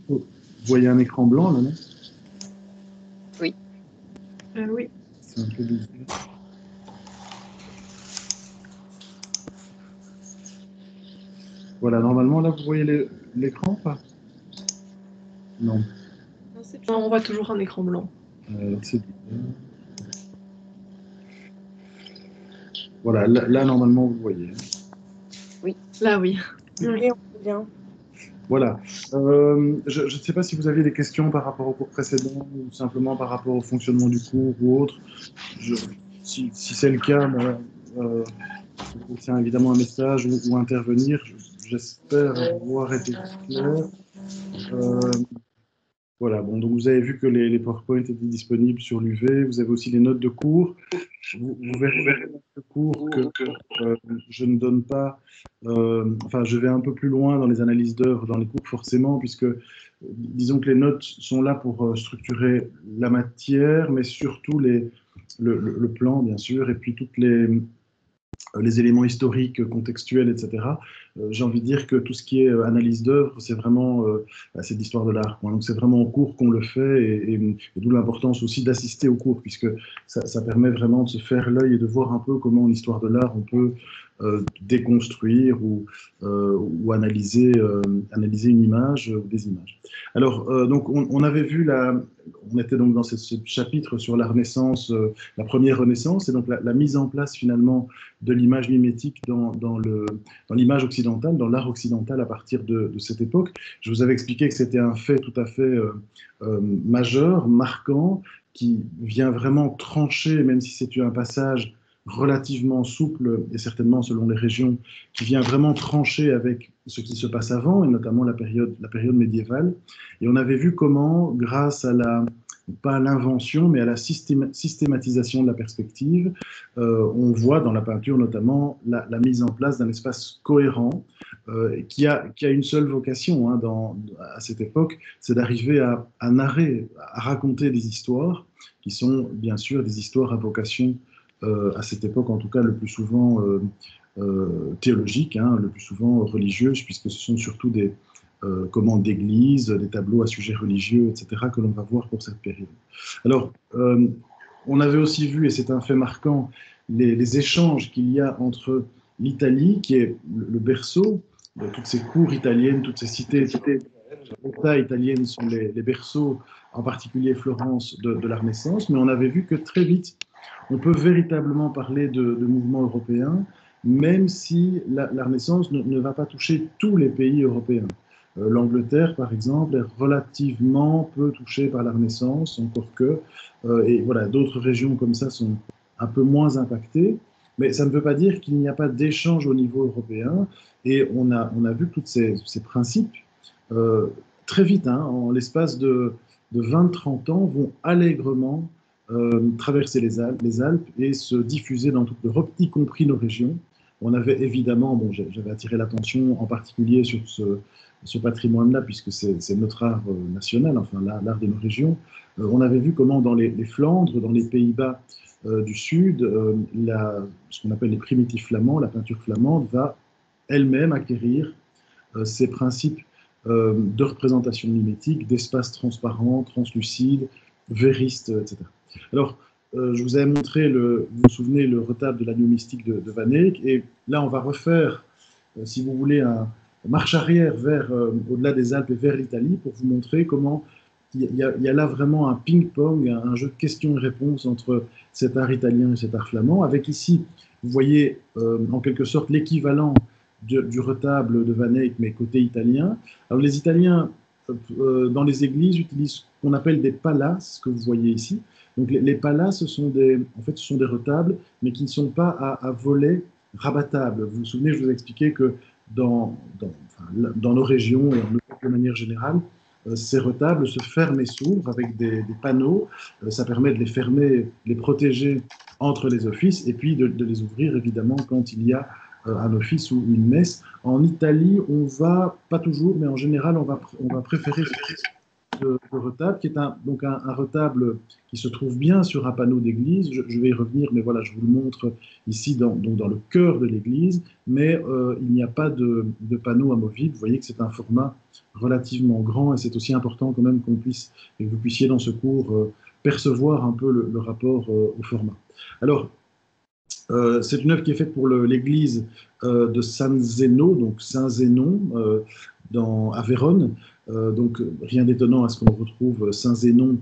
Vous voyez un écran blanc, là, non? Oui. Oui. C'est un peu bizarre. Voilà, normalement, là, vous voyez l'écran ou pas? Non. Non, on voit toujours un écran blanc. C'est bizarre. Voilà, là, normalement, vous voyez. Oui. Là, oui. Oui, on voit bien. Voilà. Je ne sais pas si vous aviez des questions par rapport au cours précédent ou simplement par rapport au fonctionnement du cours ou autre. Si c'est le cas, je tiens évidemment un message ou intervenir. J'espère avoir été clair. Voilà, bon, donc vous avez vu que les PowerPoint étaient disponibles sur l'UV. Vous avez aussi les notes de cours. Vous verrez dans les notes de cours que je ne donne pas. Enfin, je vais un peu plus loin dans les analyses d'œuvres, dans les cours, forcément, puisque disons que les notes sont là pour structurer la matière, mais surtout le plan, bien sûr, et puis toutes les éléments historiques, contextuels, etc. J'ai envie de dire que tout ce qui est analyse d'œuvre, c'est vraiment c'est de l'histoire de l'art. Donc c'est vraiment en cours qu'on le fait, et d'où l'importance aussi d'assister au cours, puisque ça permet vraiment de se faire l'œil et de voir un peu comment en histoire de l'art on peut déconstruire ou analyser une image ou des images. Alors, donc on avait vu on était donc dans ce chapitre sur la Renaissance, la première Renaissance, et donc la mise en place finalement de l'image mimétique dans l'image occidentale, dans l'art occidental à partir de cette époque. Je vous avais expliqué que c'était un fait tout à fait majeur, marquant, qui vient vraiment trancher, même si c'est un passage relativement souple, et certainement selon les régions, qui vient vraiment trancher avec ce qui se passe avant, et notamment la période médiévale. Et on avait vu comment, grâce à pas à l'invention, mais à la systématisation de la perspective, on voit dans la peinture notamment la mise en place d'un espace cohérent qui a une seule vocation à cette époque, c'est d'arriver à narrer, à raconter des histoires qui sont bien sûr des histoires à vocation à cette époque, en tout cas le plus souvent théologique, le plus souvent religieuse, puisque ce sont surtout des commandes d'église, des tableaux à sujet religieux, etc., que l'on va voir pour cette période. Alors, on avait aussi vu, et c'est un fait marquant, les échanges qu'il y a entre l'Italie, qui est le berceau de toutes ces cours italiennes, toutes ces cités italiennes sont les berceaux, en particulier Florence, de la Renaissance, mais on avait vu que très vite, on peut véritablement parler de mouvements européens, même si la Renaissance ne va pas toucher tous les pays européens. L'Angleterre, par exemple, est relativement peu touchée par la Renaissance, encore que, et voilà, d'autres régions comme ça sont un peu moins impactées, mais ça ne veut pas dire qu'il n'y a pas d'échange au niveau européen, et on a vu tous ces principes très vite, en l'espace de 20-30 ans, vont allègrement traverser les Alpes et se diffuser dans toute l'Europe, y compris nos régions. On avait évidemment, j'avais attiré l'attention en particulier sur ce patrimoine-là, puisque c'est notre art national, enfin l'art de nos régions. On avait vu comment dans les Flandres, dans les Pays-Bas du Sud, ce qu'on appelle les primitifs flamands, la peinture flamande, va elle-même acquérir ces principes de représentation mimétique, d'espace transparent, translucide, vériste, etc. Alors, je vous avais montré, vous vous souvenez, le retable de l'agneau mystique de Van Eyck, et là, on va refaire, si vous voulez, une marche arrière au-delà des Alpes et vers l'Italie, pour vous montrer comment il y a là vraiment un ping-pong, un jeu de questions et réponses entre cet art italien et cet art flamand, avec ici, vous voyez, en quelque sorte, l'équivalent du retable de Van Eyck, mais côté italien. Alors, les Italiens, dans les églises, utilisent ce qu'on appelle des palaces, que vous voyez ici. Donc les palaces, ce sont des retables, mais qui ne sont pas à volets rabattables. Vous vous souvenez, je vous ai expliqué que dans nos régions et en Europe de manière générale, ces retables se ferment et s'ouvrent avec des panneaux. Ça permet de les fermer, de les protéger entre les offices, et puis de les ouvrir évidemment quand il y a un office ou une messe. En Italie, on va, pas toujours, mais en général, on va préférer ce retable, qui est un retable qui se trouve bien sur un panneau d'église. Je vais y revenir, mais voilà, je vous le montre ici donc dans le cœur de l'église, mais il n'y a pas de panneau amovible. Vous voyez que c'est un format relativement grand, et c'est aussi important quand même et que vous puissiez dans ce cours percevoir un peu le rapport au format. Alors, c'est une œuvre qui est faite pour l'église de San Zeno, donc Saint-Zénon, à Vérone. Donc rien d'étonnant à ce qu'on retrouve Saint-Zénon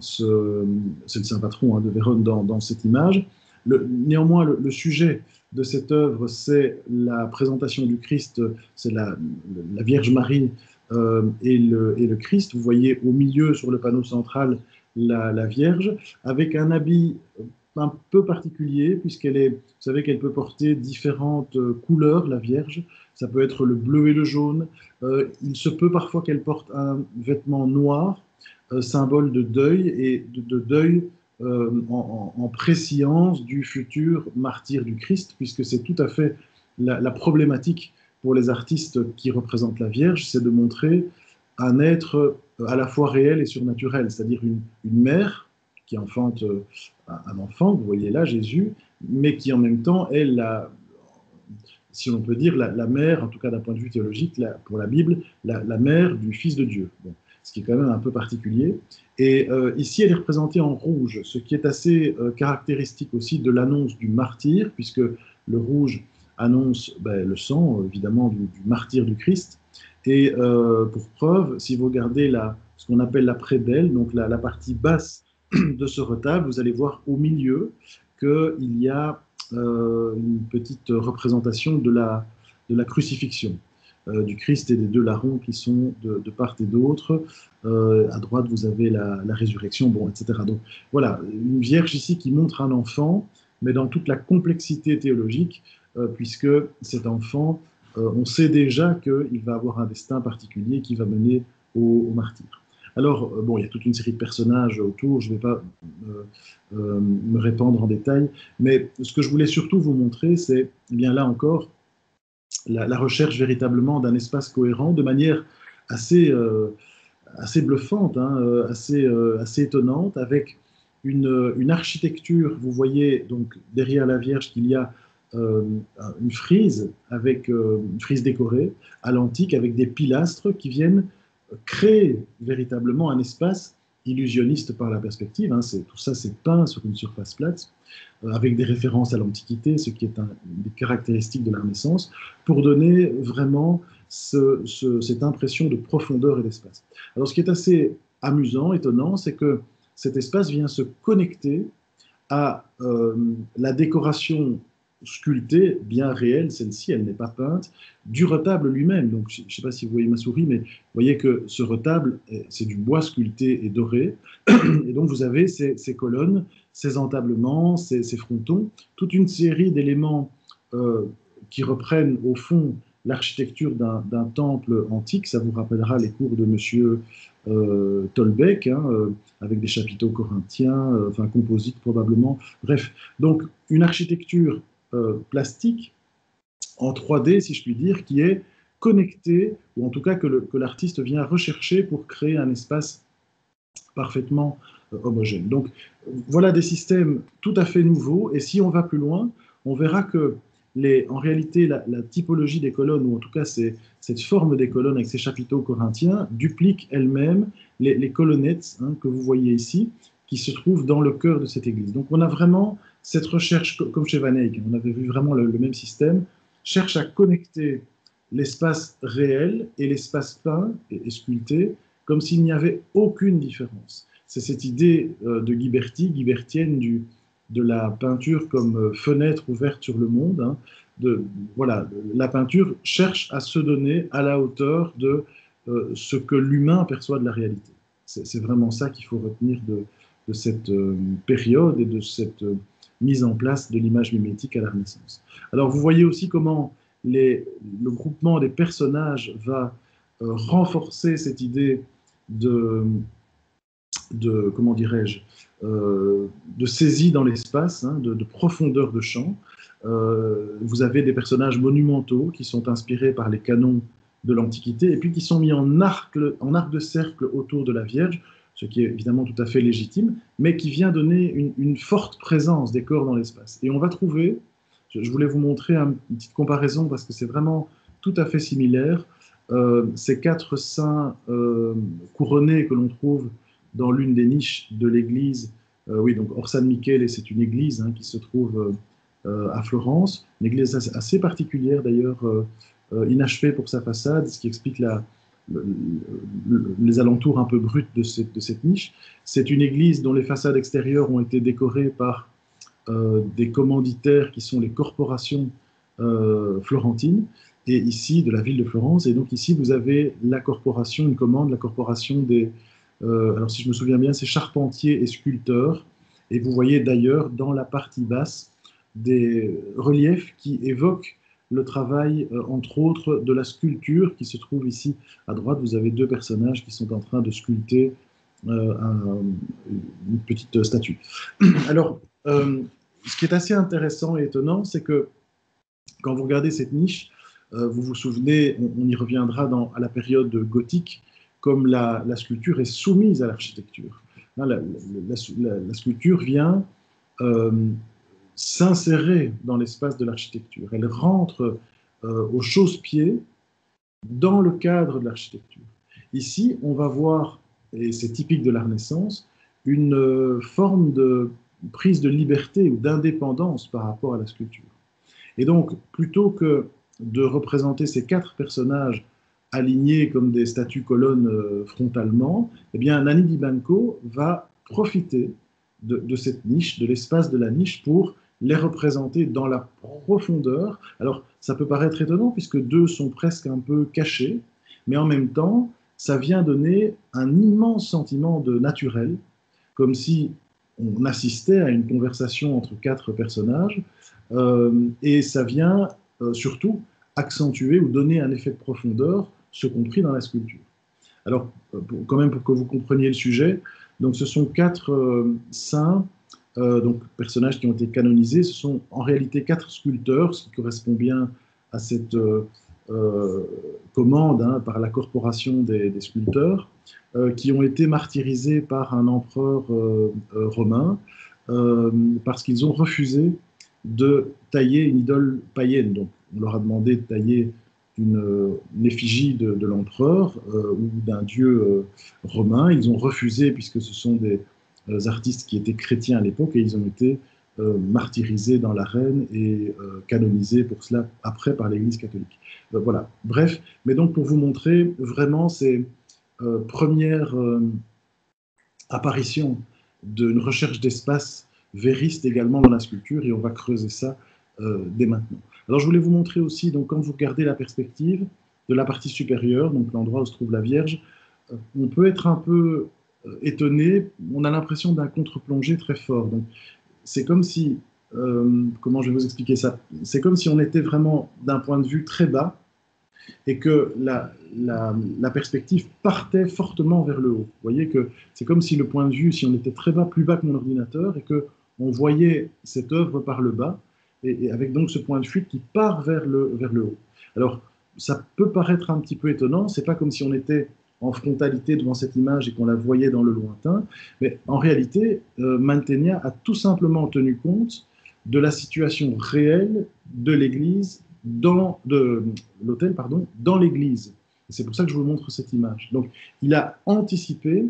c'est le saint patron de Vérone dans cette image. Néanmoins, le sujet de cette œuvre, c'est la présentation du Christ, c'est la Vierge Marie et le Christ. Vous voyez au milieu, sur le panneau central, la Vierge, avec un habit un peu particulier, vous savez qu'elle peut porter différentes couleurs, la Vierge. Ça peut être le bleu et le jaune. Il se peut parfois qu'elle porte un vêtement noir, symbole de deuil, et de deuil en préscience du futur martyr du Christ, puisque c'est tout à fait la problématique pour les artistes qui représentent la Vierge, c'est de montrer un être à la fois réel et surnaturel, c'est-à-dire une mère qui enfante un enfant, vous voyez là, Jésus, mais qui en même temps est si on peut dire, la mère, en tout cas d'un point de vue théologique, pour la Bible, la mère du Fils de Dieu. Bon, ce qui est quand même un peu particulier. Et ici, elle est représentée en rouge, ce qui est assez caractéristique aussi de l'annonce du martyr, puisque le rouge annonce le sang, évidemment, du martyr du Christ. Et pour preuve, si vous regardez ce qu'on appelle la prédelle, donc la partie basse de ce retable, vous allez voir au milieu qu'il y a une petite représentation de la crucifixion du Christ et des deux larrons qui sont de part et d'autre. À droite, vous avez la résurrection, bon, etc. Donc voilà, une Vierge ici qui montre un enfant, mais dans toute la complexité théologique, puisque cet enfant, on sait déjà qu'il va avoir un destin particulier qui va mener au martyr. Alors, bon, il y a toute une série de personnages autour, je ne vais pas me répandre en détail, mais ce que je voulais surtout vous montrer, c'est, bien là encore, la recherche véritablement d'un espace cohérent, de manière assez bluffante, assez étonnante, avec une architecture. Vous voyez donc derrière la Vierge qu'il y a une frise, une frise décorée à l'antique, avec des pilastres qui viennent créer véritablement un espace illusionniste par la perspective. Tout ça, c'est peint sur une surface plate, avec des références à l'Antiquité, ce qui est une des caractéristiques de la Renaissance, pour donner vraiment cette impression de profondeur et d'espace. Alors, ce qui est assez amusant, étonnant, c'est que cet espace vient se connecter à la décoration sculptée, bien réelle, celle-ci, elle n'est pas peinte, du retable lui-même. Donc, je ne sais pas si vous voyez ma souris, mais vous voyez que ce retable, c'est du bois sculpté et doré. Et donc, vous avez ces colonnes, ces entablements, ces frontons, toute une série d'éléments qui reprennent, au fond, l'architecture d'un temple antique. Ça vous rappellera les cours de monsieur Tolbeck, avec des chapiteaux corinthiens, composites probablement. Bref, donc une architecture plastique en 3D, si je puis dire, qui est connectée, ou en tout cas que l'artiste vient rechercher pour créer un espace parfaitement homogène. Donc voilà des systèmes tout à fait nouveaux, et si on va plus loin, on verra que en réalité, la typologie des colonnes, ou en tout cas cette forme des colonnes avec ces chapiteaux corinthiens, duplique elle-même les colonnettes que vous voyez ici, qui se trouvent dans le cœur de cette église. Donc on a vraiment cette recherche, comme chez Van Eyck, on avait vu vraiment le même système, cherche à connecter l'espace réel et l'espace peint et sculpté, comme s'il n'y avait aucune différence. C'est cette idée de guibertienne de la peinture comme fenêtre ouverte sur le monde. Voilà, la peinture cherche à se donner à la hauteur de ce que l'humain perçoit de la réalité. C'est vraiment ça qu'il faut retenir de cette période et de cette mise en place de l'image mimétique à la Renaissance. Alors vous voyez aussi comment le groupement des personnages va renforcer cette idée comment dirais-je, de saisie dans l'espace, hein, de profondeur de champ. Vous avez des personnages monumentaux qui sont inspirés par les canons de l'Antiquité et puis qui sont mis en arc de cercle autour de la Vierge, ce qui est évidemment tout à fait légitime, mais qui vient donner une forte présence des corps dans l'espace. Et on va trouver, je voulais vous montrer une petite comparaison parce que c'est vraiment tout à fait similaire, ces 4 saints couronnés que l'on trouve dans l'une des niches de l'église, oui, donc Orsan Michele, c'est une église hein, qui se trouve à Florence, une église assez particulière d'ailleurs, inachevée pour sa façade, ce qui explique les alentours un peu bruts de cette niche. C'est une église dont les façades extérieures ont été décorées par des commanditaires qui sont les corporations florentines, et ici de la ville de Florence. Et donc ici vous avez la corporation, une commande, la corporation des, alors si je me souviens bien, c'est charpentiers et sculpteurs. Et vous voyez d'ailleurs dans la partie basse des reliefs qui évoquent le travail, entre autres, de la sculpture qui se trouve ici à droite. Vous avez 2 personnages qui sont en train de sculpter une petite statue. Alors, ce qui est assez intéressant et étonnant, c'est que quand vous regardez cette niche, vous vous souvenez, on y reviendra à la période gothique, comme la sculpture est soumise à l'architecture. La sculpture vient s'insérer dans l'espace de l'architecture. Elle rentre au chausse-pied dans le cadre de l'architecture. Ici, on va voir, et c'est typique de la Renaissance, une forme de prise de liberté ou d'indépendance par rapport à la sculpture. Et donc, plutôt que de représenter ces 4 personnages alignés comme des statues-colonnes frontalement, eh bien, Nanni Di Banco va profiter de cette niche, de l'espace de la niche, pour les représenter dans la profondeur. Alors, ça peut paraître étonnant, puisque 2 sont presque un peu cachés, mais en même temps, ça vient donner un immense sentiment de naturel, comme si on assistait à une conversation entre 4 personnages, et ça vient surtout accentuer ou donner un effet de profondeur, ce compris dans la sculpture. Alors, quand même pour que vous compreniez le sujet, donc ce sont 4 saints, donc personnages qui ont été canonisés. Ce sont en réalité 4 sculpteurs, ce qui correspond bien à cette commande hein, par la corporation des sculpteurs, qui ont été martyrisés par un empereur romain parce qu'ils ont refusé de tailler une idole païenne. Donc, on leur a demandé de tailler une effigie de l'empereur ou d'un dieu romain. Ils ont refusé puisque ce sont des artistes qui étaient chrétiens à l'époque et ils ont été martyrisés dans l'arène et canonisés pour cela après par l'Église catholique. Voilà, bref, mais donc pour vous montrer vraiment ces premières apparitions d'une recherche d'espace vériste également dans la sculpture, et on va creuser ça dès maintenant. Alors je voulais vous montrer aussi, donc quand vous regardez la perspective de la partie supérieure, donc l'endroit où se trouve la Vierge, on peut être un peu étonné, on a l'impression d'un contre-plongé très fort. Donc c'est comme si, comment je vais vous expliquer ça, c'est comme si on était vraiment d'un point de vue très bas et que la perspective partait fortement vers le haut. Vous voyez que c'est comme si le point de vue, si on était très bas, plus bas que mon ordinateur, et qu'on voyait cette œuvre par le bas, et avec donc ce point de fuite qui part vers le haut. Alors, ça peut paraître un petit peu étonnant, c'est pas comme si on était en frontalité devant cette image et qu'on la voyait dans le lointain, mais en réalité, Mantegna a tout simplement tenu compte de la situation réelle de l'Église, de l'autel, pardon, dans l'Église. C'est pour ça que je vous montre cette image. Donc, il a anticipé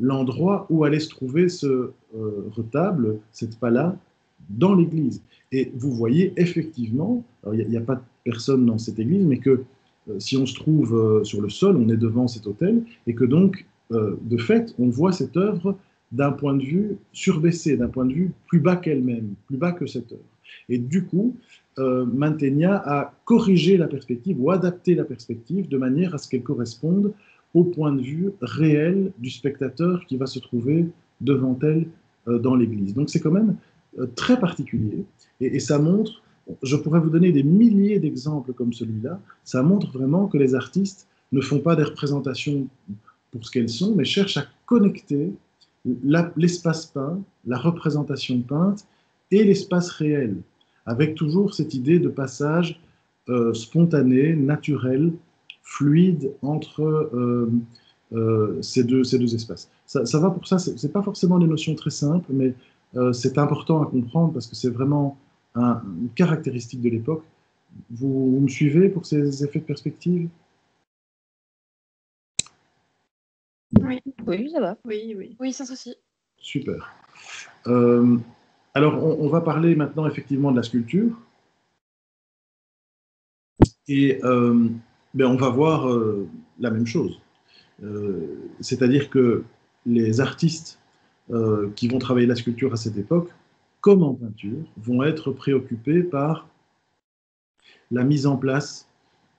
l'endroit où allait se trouver ce retable, cette pala, dans l'Église. Et vous voyez effectivement, il n'y a pas de personne dans cette église, mais que si on se trouve sur le sol, on est devant cet autel, et que donc, de fait, on voit cette œuvre d'un point de vue surbaissé, d'un point de vue plus bas qu'elle-même, plus bas que cette œuvre. Et du coup, Mantegna a corrigé la perspective ou adapté la perspective de manière à ce qu'elle corresponde au point de vue réel du spectateur qui va se trouver devant elle dans l'église. Donc c'est quand même très particulier, et ça montre, je pourrais vous donner des milliers d'exemples comme celui-là, ça montre vraiment que les artistes ne font pas des représentations pour ce qu'elles sont, mais cherchent à connecter l'espace peint, la représentation peinte et l'espace réel, avec toujours cette idée de passage spontané, naturel, fluide entre ces deux espaces. Ça va pour ça, c'est pas forcément des notions très simples, mais c'est important à comprendre parce que c'est vraiment une caractéristique de l'époque. Vous me suivez pour ces effets de perspective? Oui, Oui, ça va. oui, oui. Oui, sans souci. Super. Alors, on va parler maintenant effectivement de la sculpture. Et on va voir la même chose. C'est-à-dire que les artistes qui vont travailler la sculpture à cette époque, comme en peinture, vont être préoccupés par la mise en place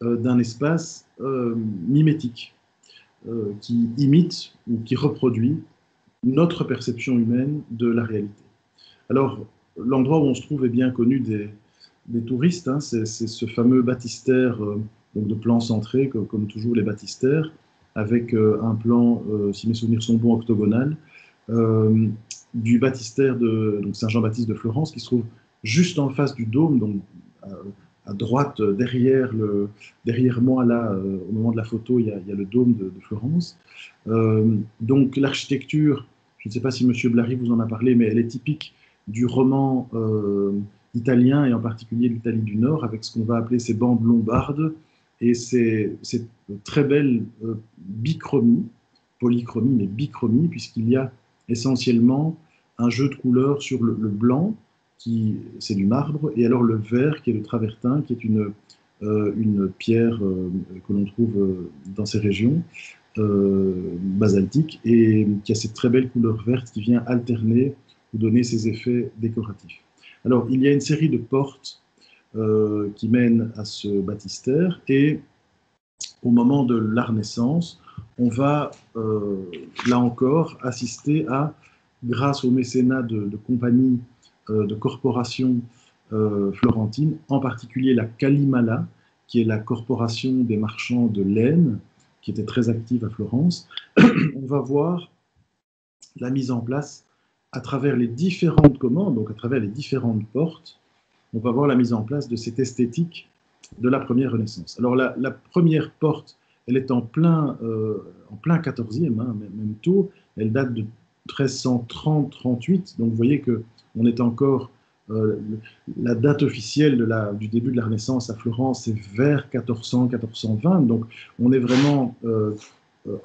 d'un espace mimétique qui imite ou qui reproduit notre perception humaine de la réalité. Alors, l'endroit où on se trouve est bien connu des touristes, hein, c'est ce fameux baptistère donc de plan centré, comme toujours les baptistères, avec un plan, si mes souvenirs sont bons, octogonal, euh, du baptistère de Saint-Jean-Baptiste de Florence, qui se trouve juste en face du dôme, donc à droite, derrière moi, là, au moment de la photo, il y a le dôme de Florence. Donc l'architecture, je ne sais pas si M. Blary vous en a parlé, mais elle est typique du roman italien, et en particulier l'Italie du Nord, avec ce qu'on va appeler ces bandes lombardes, et ces très belles bichromies, polychromie, mais bichromie, puisqu'il y a essentiellement un jeu de couleurs sur le blanc, qui c'est du marbre, et alors le vert, qui est le travertin, qui est une pierre que l'on trouve dans ces régions, basaltique, et qui a cette très belle couleur verte qui vient alterner ou donner ces effets décoratifs. Alors, il y a une série de portes qui mènent à ce baptistère, et au moment de la Renaissance, on va, là encore, assister à, grâce au mécénat de compagnies, de corporations florentines, en particulier la Calimala, qui est la corporation des marchands de laine, qui était très active à Florence, on va voir la mise en place à travers les différentes commandes, donc à travers les différentes portes, on va voir la mise en place de cette esthétique de la première Renaissance. Alors la première porte, elle est en plein 14e, hein, même tôt, elle date de 1330-38, donc vous voyez qu'on est encore, la date officielle du début de la Renaissance à Florence, c'est vers 1400-1420, donc on est vraiment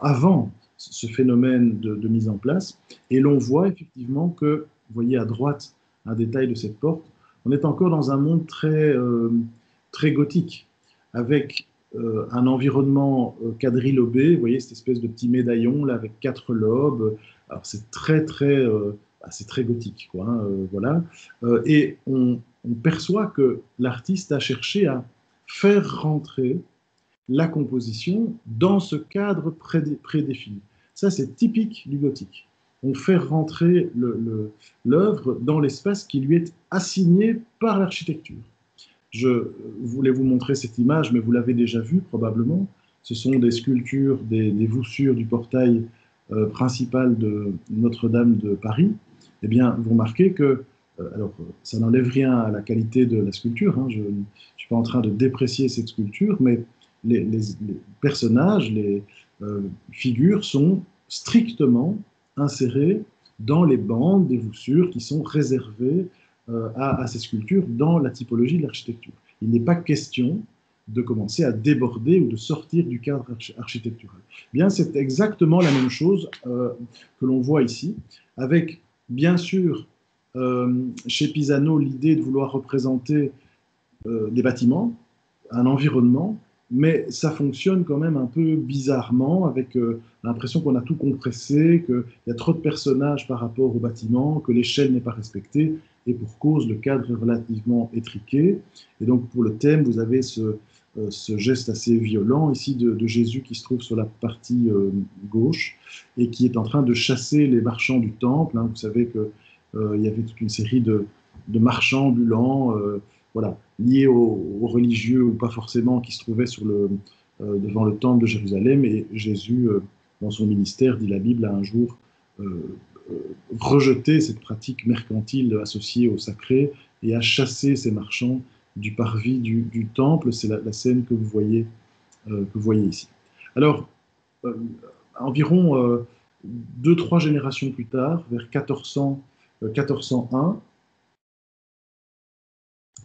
avant ce phénomène de mise en place, et l'on voit effectivement que, vous voyez à droite un détail de cette porte, on est encore dans un monde très gothique, avec un environnement quadrilobé, vous voyez cette espèce de petit médaillon là, avec 4 lobes, alors c'est c'est très gothique, quoi, hein, voilà. Et on perçoit que l'artiste a cherché à faire rentrer la composition dans ce cadre prédéfini. Ça, c'est typique du gothique. On fait rentrer l'œuvre dans l'espace qui lui est assigné par l'architecture. Je voulais vous montrer cette image, mais vous l'avez déjà vue probablement. Ce sont des sculptures, des voussures du portail principal de Notre-Dame de Paris. Eh bien, vous remarquez que, alors, ça n'enlève rien à la qualité de la sculpture, hein, je ne suis pas en train de déprécier cette sculpture, mais les personnages, les figures sont strictement insérés dans les bandes des voussures qui sont réservées à ces sculptures dans la typologie de l'architecture. Il n'est pas question de commencer à déborder ou de sortir du cadre architectural. Bien, c'est exactement la même chose que l'on voit ici, avec bien sûr chez Pisano l'idée de vouloir représenter des bâtiments, un environnement, mais ça fonctionne quand même un peu bizarrement, avec l'impression qu'on a tout compressé, qu'il y a trop de personnages par rapport au bâtiment, que l'échelle n'est pas respectée, et pour cause, le cadre est relativement étriqué. Et donc, pour le thème, vous avez ce geste assez violent ici de Jésus qui se trouve sur la partie gauche et qui est en train de chasser les marchands du temple, hein. Vous savez qu'il y avait toute une série de marchands ambulants, voilà, liés aux religieux ou pas forcément, qui se trouvaient devant le temple de Jérusalem. Et Jésus, dans son ministère, dit la Bible, a un jour rejeté cette pratique mercantile associée au sacré et a chassé ces marchands du parvis du temple. C'est la scène que vous voyez ici. Alors, environ 2-3 générations plus tard, vers 1401,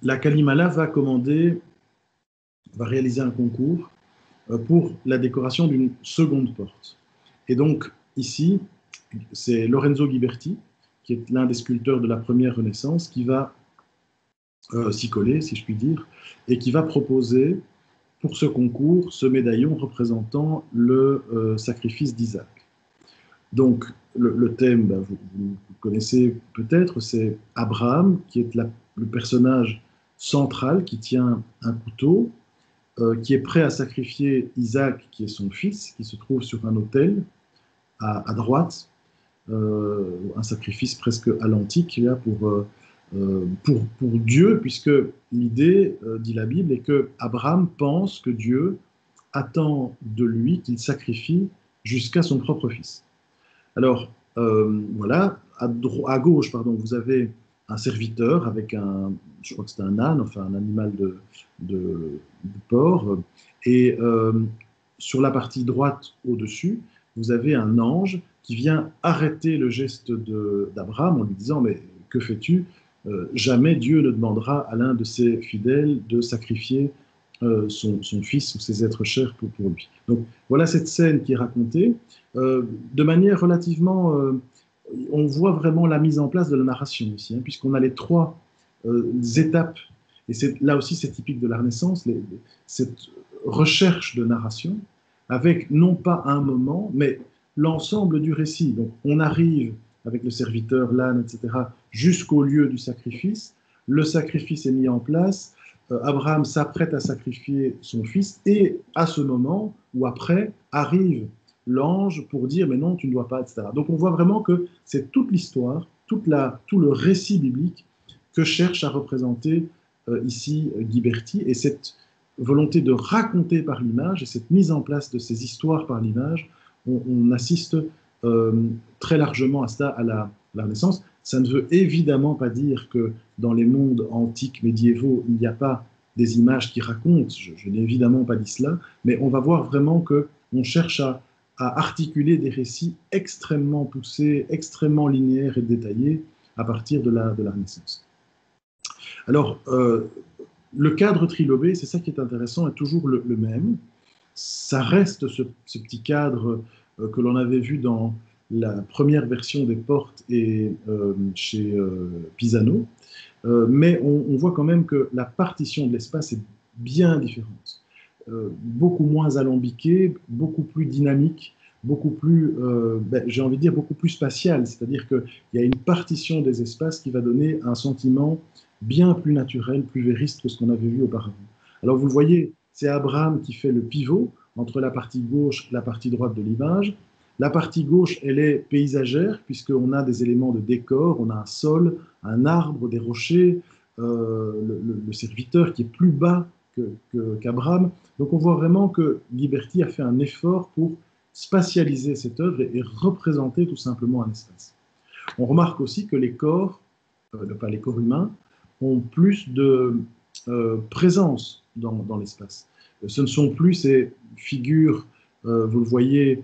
la Kalimala va réaliser un concours pour la décoration d'une seconde porte. Et donc, ici, c'est Lorenzo Ghiberti, qui est l'un des sculpteurs de la première Renaissance, qui va s'y coller, si je puis dire, et qui va proposer pour ce concours ce médaillon représentant le sacrifice d'Isaac. Donc, le thème, vous connaissez peut-être, c'est Abraham, qui est le personnage central, qui tient un couteau, qui est prêt à sacrifier Isaac, qui est son fils, qui se trouve sur un autel à droite, un sacrifice presque à l'antique pour Dieu, puisque l'idée, dit la Bible, est que Abraham pense que Dieu attend de lui qu'il sacrifie jusqu'à son propre fils. Alors, voilà, à gauche, vous avez un serviteur avec je crois que c'est un âne, enfin un animal de porc, et sur la partie droite au-dessus, vous avez un ange qui vient arrêter le geste d'Abraham en lui disant « Mais que fais-tu ? Jamais Dieu ne demandera à l'un de ses fidèles de sacrifier son fils ou ses êtres chers pour lui. » Donc voilà cette scène qui est racontée de manière relativement... on voit vraiment la mise en place de la narration ici, puisqu'on a les 3 étapes, et là aussi c'est typique de la Renaissance, cette recherche de narration, avec non pas un moment, mais l'ensemble du récit. Donc on arrive avec le serviteur, l'âne, etc., jusqu'au lieu du sacrifice. Le sacrifice est mis en place. Abraham s'apprête à sacrifier son fils, et à ce moment, ou après, arrive l'ange pour dire « mais non, tu ne dois pas », etc. Donc on voit vraiment que c'est toute l'histoire, tout le récit biblique que cherche à représenter ici Ghiberti, et cette volonté de raconter par l'image, et cette mise en place de ces histoires par l'image, on assiste très largement à ça, à la Renaissance. Ça ne veut évidemment pas dire que dans les mondes antiques, médiévaux, il n'y a pas des images qui racontent, je n'ai évidemment pas dit cela, mais on va voir vraiment qu'on cherche à articuler des récits extrêmement poussés, extrêmement linéaires et détaillés à partir de la Renaissance. Alors, le cadre trilobé, c'est ça qui est intéressant, est toujours le même. Ça reste ce petit cadre que l'on avait vu dans la première version des portes et chez Pisano, mais on voit quand même que la partition de l'espace est bien différente. Beaucoup moins alambiquée, beaucoup plus dynamique, beaucoup plus, j'ai envie de dire, beaucoup plus spatiale. C'est-à-dire qu'il y a une partition des espaces qui va donner un sentiment bien plus naturel, plus vériste que ce qu'on avait vu auparavant. Alors vous le voyez, c'est Abraham qui fait le pivot entre la partie gauche et la partie droite de l'image. La partie gauche, elle est paysagère, puisqu'on a des éléments de décor, on a un sol, un arbre, des rochers, le serviteur qui est plus bas qu'Abraham. Donc on voit vraiment que Ghiberti a fait un effort pour spatialiser cette œuvre et représenter tout simplement un espace. On remarque aussi que les corps, pas les corps humains, ont plus de présence dans l'espace. Ce ne sont plus ces figures, vous le voyez,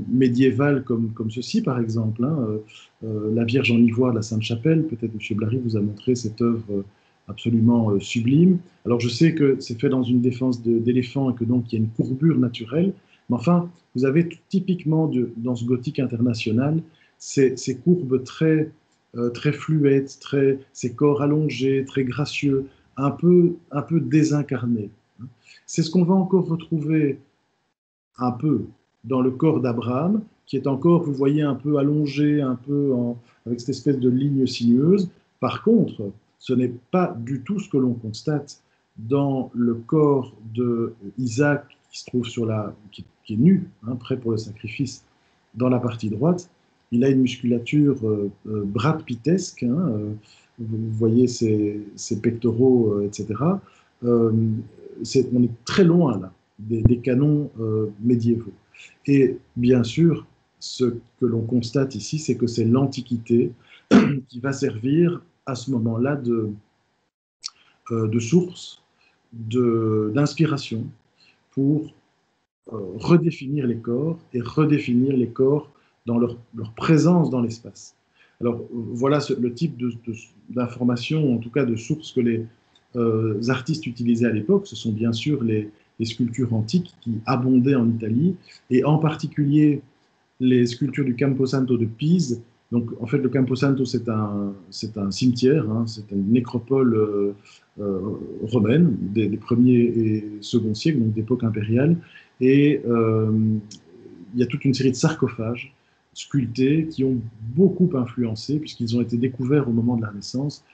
médiévales comme ceci, par exemple. La Vierge en ivoire de la Sainte-Chapelle, peut-être M. Blary vous a montré cette œuvre absolument sublime. Alors je sais que c'est fait dans une défense d'éléphant et que donc il y a une courbure naturelle, mais enfin, vous avez typiquement dans ce gothique international ces courbes très fluettes, ces corps allongés, très gracieux, un peu désincarnés. C'est ce qu'on va encore retrouver un peu dans le corps d'Abraham, qui est encore, vous voyez, un peu allongé, un peu avec cette espèce de ligne sinueuse. Par contre, ce n'est pas du tout ce que l'on constate dans le corps d'Isaac, qui se trouve qui est nu, prêt pour le sacrifice, dans la partie droite. Il a une musculature Brad Pittesque, vous voyez ses pectoraux, etc. On est très loin là des canons médiévaux. Et bien sûr, ce que l'on constate ici, c'est que c'est l'Antiquité qui va servir à ce moment-là de source, d'inspiration pour redéfinir les corps et redéfinir les corps dans leur présence dans l'espace. Alors voilà le type d'information, en tout cas de sources que les artistes utilisaient à l'époque. Ce sont bien sûr les sculptures antiques qui abondaient en Italie, et en particulier les sculptures du Camposanto de Pise. Donc, en fait, le Camposanto, c'est un cimetière, hein, c'est une nécropole romaine des premiers et seconds siècles, donc d'époque impériale. Et il y a toute une série de sarcophages sculptés qui ont beaucoup influencé, puisqu'ils ont été découverts au moment de la Renaissance.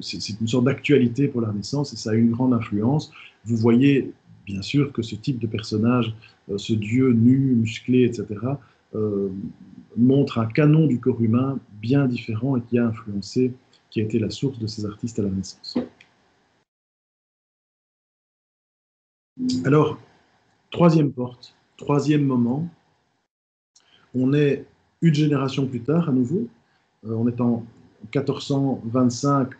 C'est une sorte d'actualité pour la Renaissance, et ça a une grande influence. Vous voyez, bien sûr, que ce type de personnage, ce dieu nu, musclé, etc., montre un canon du corps humain bien différent et qui a influencé, qui a été la source de ces artistes à la Renaissance. Alors, troisième porte, troisième moment, on est une génération plus tard à nouveau, on est en 1425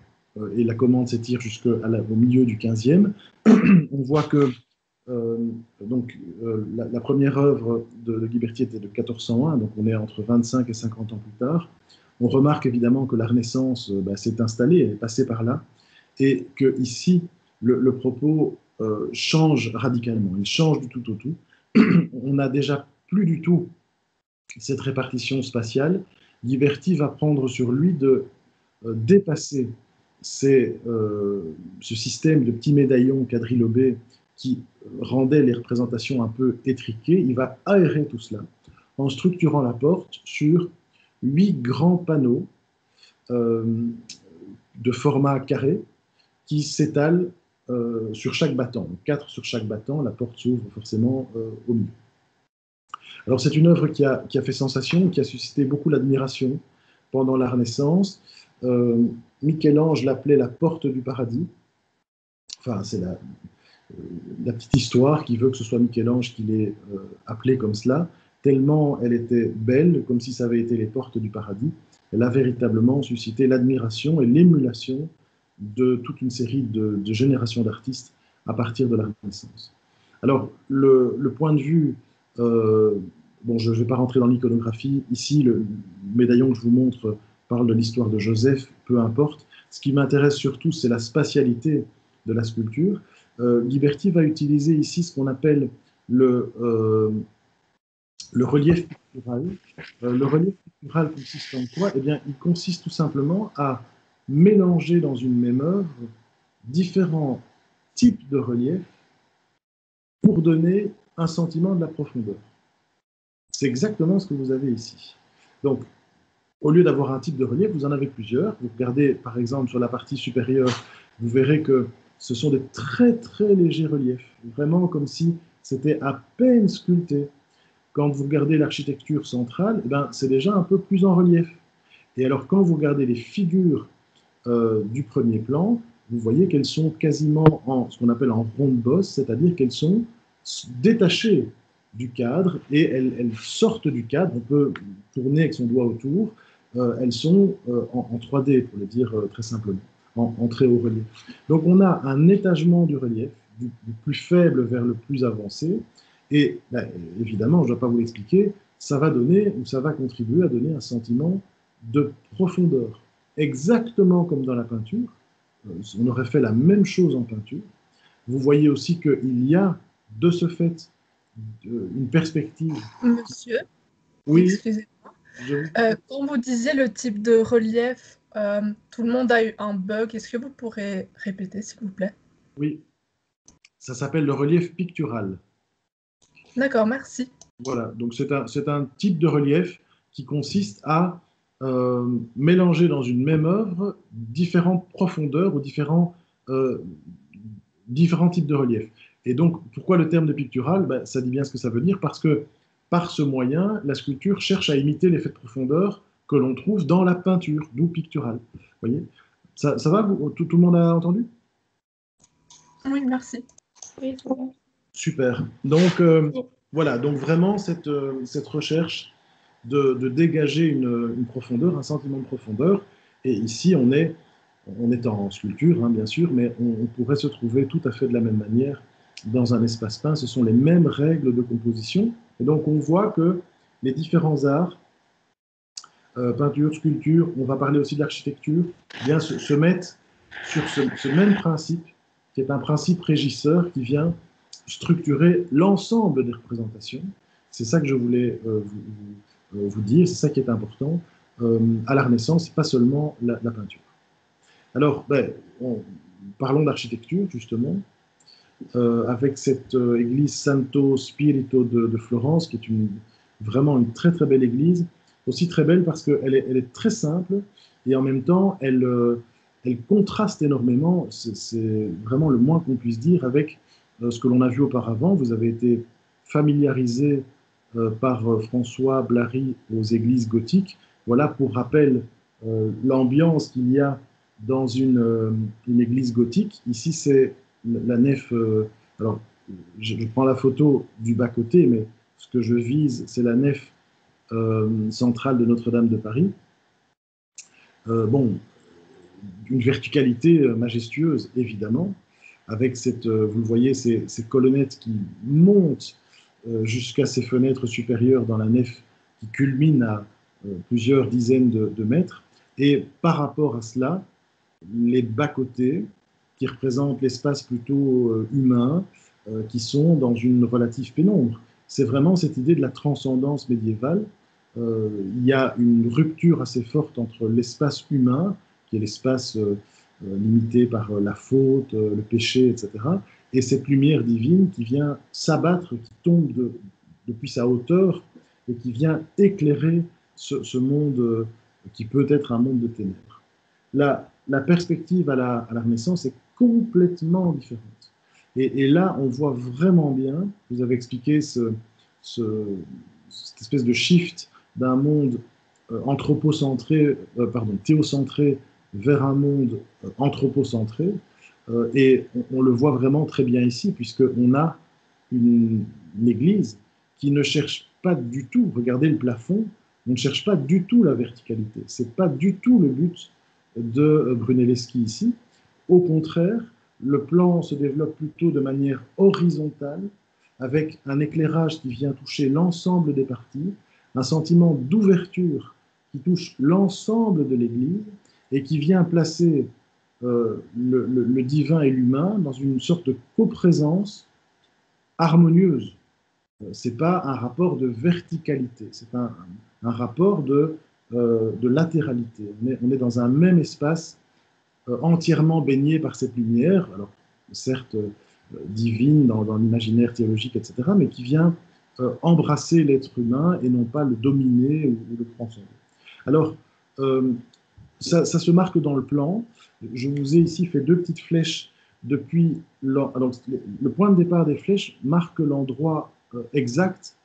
et la commande s'étire jusqu'au milieu du 15e. On voit que la première œuvre de Ghiberti était de 1401, donc on est entre 25 et 50 ans plus tard. On remarque évidemment que la Renaissance s'est installée, elle est passée par là, et que ici le propos change radicalement, il change du tout au tout. On n'a déjà plus du tout cette répartition spatiale. Ghiberti va prendre sur lui de dépasser ce système de petits médaillons quadrilobés qui rendait les représentations un peu étriquées. Il va aérer tout cela en structurant la porte sur 8 grands panneaux de format carré qui s'étalent sur chaque battant. Donc 4 sur chaque battant, la porte s'ouvre forcément au milieu. Alors c'est une œuvre qui a fait sensation, qui a suscité beaucoup d'admiration pendant la Renaissance. Michel-Ange l'appelait la porte du paradis. Enfin, c'est la petite histoire qui veut que ce soit Michel-Ange qui l'ait appelée comme cela, tellement elle était belle, comme si ça avait été les portes du paradis. Elle a véritablement suscité l'admiration et l'émulation de toute une série de générations d'artistes à partir de la Renaissance. Alors, le point de vue, bon, je ne vais pas rentrer dans l'iconographie, ici, le médaillon que je vous montre parle de l'histoire de Joseph, peu importe. Ce qui m'intéresse surtout, c'est la spatialité de la sculpture. Ghiberti va utiliser ici ce qu'on appelle le relief pictural. Le relief pictural consiste en quoi? Eh bien, il consiste tout simplement à mélanger dans une même œuvre différents types de reliefs pour donner un sentiment de la profondeur. C'est exactement ce que vous avez ici. Donc, au lieu d'avoir un type de relief, vous en avez plusieurs. Vous regardez, par exemple, sur la partie supérieure, vous verrez que ce sont des très, très légers reliefs, vraiment comme si c'était à peine sculpté. Quand vous regardez l'architecture centrale, eh ben, c'est déjà un peu plus en relief. Et alors, quand vous regardez les figures du premier plan, vous voyez qu'elles sont quasiment en ce qu'on appelle en ronde bosse, c'est-à-dire qu'elles sont détachées du cadre et elles sortent du cadre. On peut tourner avec son doigt autour. Elles sont en 3D, pour le dire très simplement, en très haut relief. Donc on a un étagement du relief, du plus faible vers le plus avancé, et évidemment, je ne dois pas vous l'expliquer, ça va donner, ou ça va contribuer à donner un sentiment de profondeur. Exactement comme dans la peinture, on aurait fait la même chose en peinture. Vous voyez aussi qu'il y a, de ce fait, une perspective. Monsieur, oui, excusez-moi. Quand vous disiez le type de relief, tout le monde a eu un bug. Est-ce que vous pourrez répéter, s'il vous plaît? Oui, ça s'appelle le relief pictural. D'accord, merci. Voilà, donc c'est un type de relief qui consiste à mélanger dans une même œuvre différentes profondeurs ou différents types de relief. Et donc, pourquoi le terme de pictural? Ben, ça dit bien ce que ça veut dire, parce que par ce moyen, la sculpture cherche à imiter l'effet de profondeur que l'on trouve dans la peinture, d'où pictural. Vous voyez? Ça va? Tout le monde a entendu? Oui, merci. Oui, super. Donc, voilà, donc vraiment, cette recherche de dégager une profondeur, un sentiment de profondeur. Et ici, on est en sculpture, hein, bien sûr, mais on pourrait se trouver tout à fait de la même manière dans un espace peint. Ce sont les mêmes règles de composition. Et donc, on voit que les différents arts, peinture, sculpture, on va parler aussi de l'architecture, bien se mettent sur ce même principe, qui est un principe régisseur qui vient structurer l'ensemble des représentations. C'est ça que je voulais vous dire, c'est ça qui est important à la Renaissance, pas seulement la peinture. Alors, parlons d'architecture, justement, avec cette église Santo Spirito de Florence, qui est vraiment une très très belle église, aussi très belle parce qu'elle est très simple, et en même temps, elle contraste énormément, c'est vraiment le moins qu'on puisse dire, avec ce que l'on a vu auparavant. Vous avez été familiarisé par François Blary aux églises gothiques. Voilà, pour rappel, l'ambiance qu'il y a dans une église gothique. Ici, c'est la nef. Alors, je prends la photo du bas-côté, mais ce que je vise, c'est la nef centrale de Notre-Dame de Paris. Bon, d'une verticalité majestueuse, évidemment, avec cette, vous le voyez, ces colonnettes qui montent jusqu'à ces fenêtres supérieures dans la nef, qui culminent à plusieurs dizaines de mètres. Et par rapport à cela, les bas-côtés, qui représentent l'espace plutôt humain, qui sont dans une relative pénombre. C'est vraiment cette idée de la transcendance médiévale. Il y a une rupture assez forte entre l'espace humain, qui est l'espace limité par la faute, le péché, etc., et cette lumière divine qui vient s'abattre, qui tombe depuis sa hauteur, et qui vient éclairer ce monde qui peut être un monde de ténèbres. La perspective à la Renaissance est complètement différente. Et là, on voit vraiment bien, vous avez expliqué cette espèce de shift d'un monde théocentré vers un monde anthropocentré. Et on le voit vraiment très bien ici, puisqu'on a une église qui ne cherche pas du tout, regardez le plafond, on ne cherche pas du tout la verticalité. Ce n'est pas du tout le but de Brunelleschi ici. Au contraire, le plan se développe plutôt de manière horizontale, avec un éclairage qui vient toucher l'ensemble des parties, un sentiment d'ouverture qui touche l'ensemble de l'Église et qui vient placer le divin et l'humain dans une sorte de coprésence harmonieuse. Ce n'est pas un rapport de verticalité, c'est un rapport de latéralité. On est dans un même espace entièrement baigné par cette lumière, alors certes divine dans l'imaginaire théologique, etc., mais qui vient embrasser l'être humain et non pas le dominer ou le transcender. Alors, ça se marque dans le plan. Je vous ai ici fait deux petites flèches depuis... Alors, le point de départ des flèches marque l'endroit exact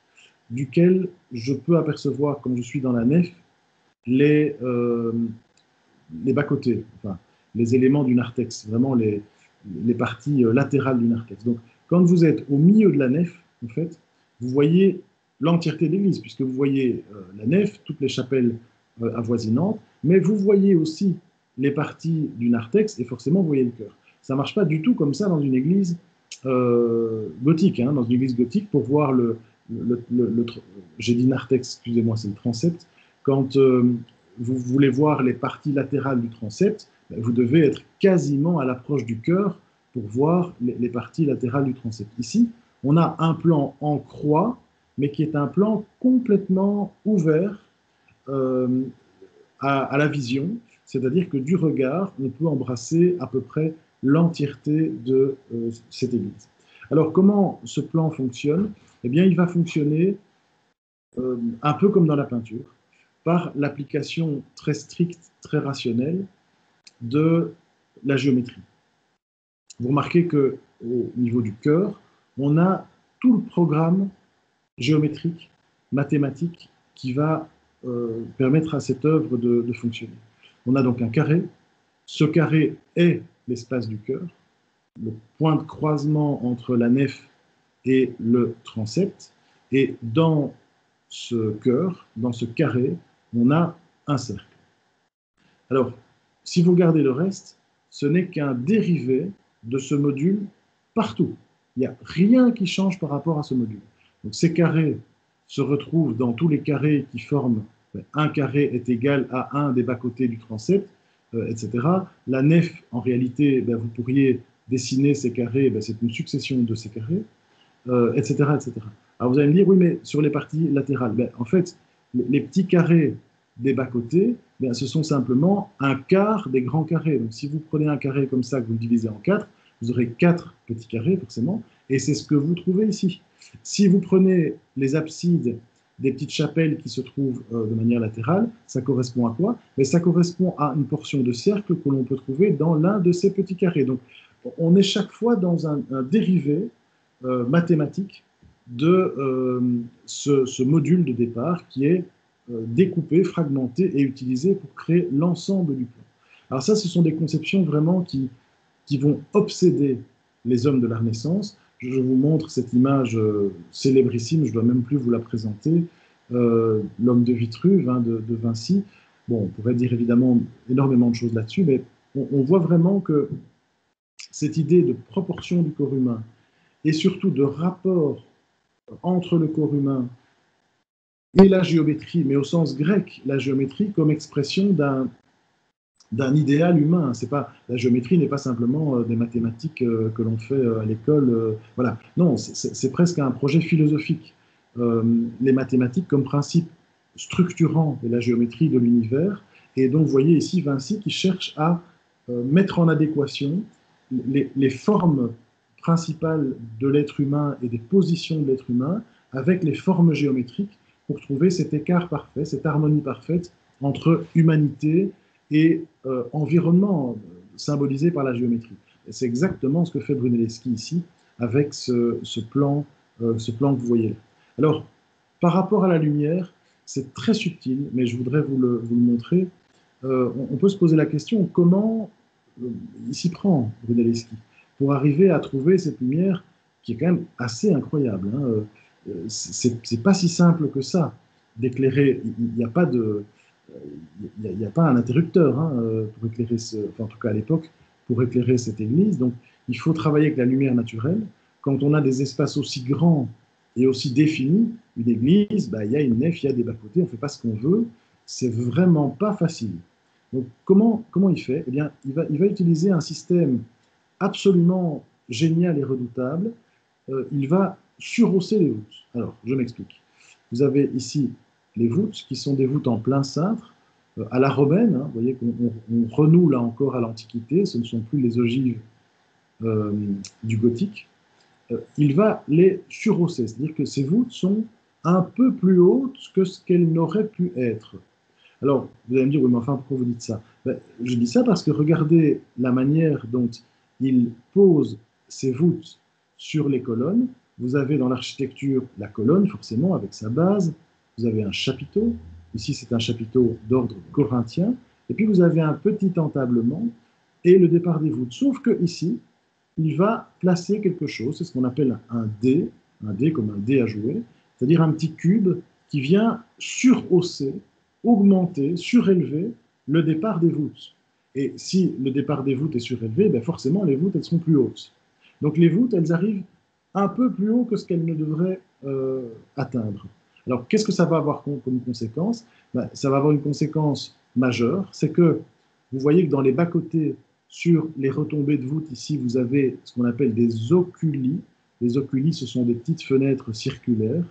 duquel je peux apercevoir, quand je suis dans la nef, les bas-côtés, enfin, les éléments du narthex, vraiment les parties latérales du narthex. Donc, quand vous êtes au milieu de la nef, en fait, vous voyez l'entièreté de l'église, puisque vous voyez la nef, toutes les chapelles avoisinantes, mais vous voyez aussi les parties du narthex, et forcément, vous voyez le chœur. Ça ne marche pas du tout comme ça dans une église gothique. Hein, dans une église gothique, pour voir j'ai dit narthex, excusez-moi, c'est le transept. Quand vous voulez voir les parties latérales du transept, vous devez être quasiment à l'approche du chœur pour voir les parties latérales du transept. Ici, on a un plan en croix, mais qui est un plan complètement ouvert à la vision, c'est-à-dire que du regard, on peut embrasser à peu près l'entièreté de cette église. Alors, comment ce plan fonctionne? Eh bien, il va fonctionner un peu comme dans la peinture, par l'application très stricte, très rationnelle de la géométrie. Vous remarquez qu'au niveau du chœur, on a tout le programme géométrique, mathématique, qui va permettre à cette œuvre de fonctionner. On a donc un carré. Ce carré est l'espace du chœur, le point de croisement entre la nef et le transept. Et dans ce cœur, dans ce carré, on a un cercle. Alors, si vous regardez le reste, ce n'est qu'un dérivé de ce module partout. Il n'y a rien qui change par rapport à ce module. Donc ces carrés se retrouvent dans tous les carrés qui forment un carré est égal à un des bas-côtés du transept, etc. La nef, en réalité, vous pourriez dessiner ces carrés, c'est une succession de ces carrés, etc., etc. Alors vous allez me dire, oui, mais sur les parties latérales, en fait, les petits carrés des bas-côtés, ce sont simplement un quart des grands carrés. Donc si vous prenez un carré comme ça, que vous le divisez en 4, vous aurez 4 petits carrés, forcément, et c'est ce que vous trouvez ici. Si vous prenez les absides des petites chapelles qui se trouvent de manière latérale, ça correspond à quoi? Mais ça correspond à une portion de cercle que l'on peut trouver dans l'un de ces petits carrés. Donc on est chaque fois dans un dérivé mathématique de ce module de départ qui est découpé, fragmenté et utilisé pour créer l'ensemble du plan. Alors ça, ce sont des conceptions vraiment qui vont obséder les hommes de la Renaissance. Je vous montre cette image célébrissime, je ne dois même plus vous la présenter, l'homme de Vitruve, de Vinci. Bon, on pourrait dire évidemment énormément de choses là-dessus, mais on voit vraiment que cette idée de proportion du corps humain et surtout de rapport entre le corps humain et la géométrie, mais au sens grec, la géométrie comme expression d'un idéal humain. La géométrie n'est pas simplement des mathématiques que l'on fait à l'école. Voilà. Non, c'est presque un projet philosophique. Les mathématiques comme principe structurant de la géométrie de l'univers. Et donc, vous voyez ici Vinci qui cherche à mettre en adéquation les formes principales de l'être humain et des positions de l'être humain avec les formes géométriques pour trouver cet écart parfait, cette harmonie parfaite entre humanité et environnement symbolisé par la géométrie. C'est exactement ce que fait Brunelleschi ici avec ce plan que vous voyez là. Alors, par rapport à la lumière, c'est très subtil, mais je voudrais vous le montrer. On peut se poser la question, comment il s'y prend, Brunelleschi, pour arriver à trouver cette lumière qui est quand même assez incroyable. C'est pas si simple que ça d'éclairer. Il n'y a pas de... Il n'y a pas un interrupteur pour éclairer enfin, en tout cas à l'époque, pour éclairer cette église. Donc, il faut travailler avec la lumière naturelle. Quand on a des espaces aussi grands et aussi définis, une église, il y a une nef, il y a des bas-côtés, on ne fait pas ce qu'on veut. C'est vraiment pas facile. Donc, comment il fait? Eh bien, il va utiliser un système absolument génial et redoutable. Il va surhausser les voûtes. Alors, je m'explique. Vous avez ici les voûtes, qui sont des voûtes en plein cintre, à la romaine. Vous voyez qu'on renoue là encore à l'Antiquité, ce ne sont plus les ogives du gothique. Il va les surhausser, c'est-à-dire que ces voûtes sont un peu plus hautes que ce qu'elles n'auraient pu être. Alors, vous allez me dire, oui, mais enfin, pourquoi vous dites ça? Je dis ça parce que regardez la manière dont il pose ces voûtes sur les colonnes. Vous avez dans l'architecture la colonne, forcément, avec sa base. Vous avez un chapiteau. Ici, c'est un chapiteau d'ordre corinthien. Et puis, vous avez un petit entablement et le départ des voûtes. Sauf que ici, il va placer quelque chose, c'est ce qu'on appelle un dé comme un dé à jouer, c'est-à-dire un petit cube qui vient surhausser, augmenter, surélever le départ des voûtes. Et si le départ des voûtes est surélevé, forcément, les voûtes, elles seront plus hautes. Donc les voûtes, elles arrivent un peu plus haut que ce qu'elles ne devraient atteindre. Alors, qu'est-ce que ça va avoir comme conséquence? Ça va avoir une conséquence majeure, c'est que vous voyez que dans les bas-côtés, sur les retombées de voûtes, ici, vous avez ce qu'on appelle des oculi. Les oculi, ce sont des petites fenêtres circulaires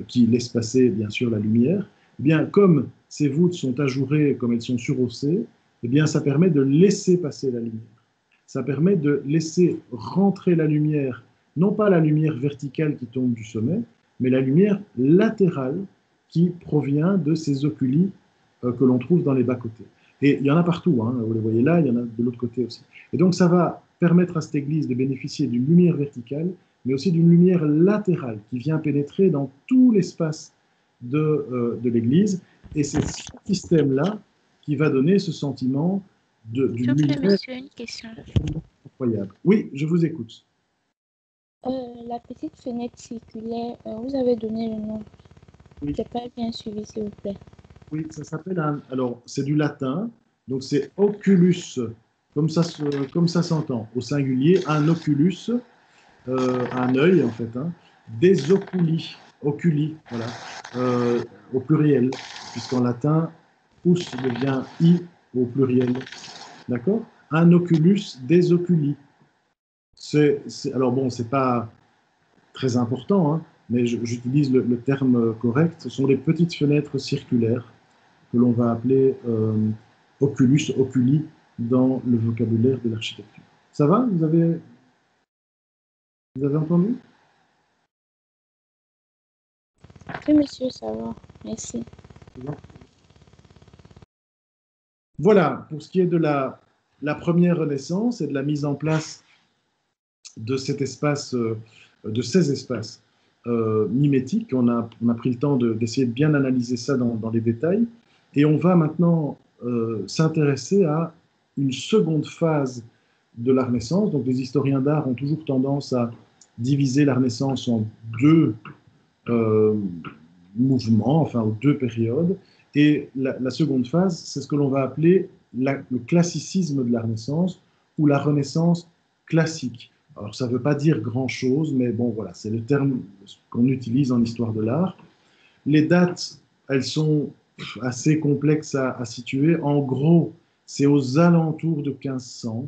qui laissent passer, bien sûr, la lumière. Eh bien, comme ces voûtes sont ajourées, comme elles sont surhaussées, eh bien, ça permet de laisser passer la lumière. Ça permet de laisser rentrer la lumière, non pas la lumière verticale qui tombe du sommet, mais la lumière latérale qui provient de ces oculi que l'on trouve dans les bas-côtés. Et il y en a partout, vous les voyez là, il y en a de l'autre côté aussi. Et donc ça va permettre à cette église de bénéficier d'une lumière verticale, mais aussi d'une lumière latérale qui vient pénétrer dans tout l'espace de l'église. Et c'est ce système-là qui va donner ce sentiment d'une lumière monsieur, une question. incroyable. Oui, je vous écoute. La petite fenêtre circulaire, vous avez donné le nom. Oui, J'ai pas bien suivi, s'il vous plaît. oui, ça s'appelle un. Alors, c'est du latin, donc c'est oculus, comme ça s'entend, au singulier, un oculus, un œil en fait, hein, des oculi, voilà, au pluriel, puisqu'en latin, us devient i au pluriel, d'accord? Un oculus, des oculi. Alors bon, c'est pas très important, hein, mais j'utilise le terme correct. Ce sont des petites fenêtres circulaires que l'on va appeler oculus, oculi dans le vocabulaire de l'architecture. Ça va? Vous avez entendu? Oui, monsieur, ça va. Merci. Voilà, pour ce qui est de la première Renaissance et de la mise en place de cet espace, de ces espaces mimétiques, on a pris le temps d'essayer de bien analyser ça dans les détails. Et on va maintenant s'intéresser à une seconde phase de la Renaissance. Donc les historiens d'art ont toujours tendance à diviser la Renaissance en deux euh, mouvements, enfin aux deux périodes. Et la seconde phase, c'est ce que l'on va appeler le classicisme de la Renaissance ou la Renaissance classique. Alors ça ne veut pas dire grand-chose, mais bon voilà, c'est le terme qu'on utilise en histoire de l'art. Les dates, elles sont assez complexes à situer. En gros, c'est aux alentours de 1500.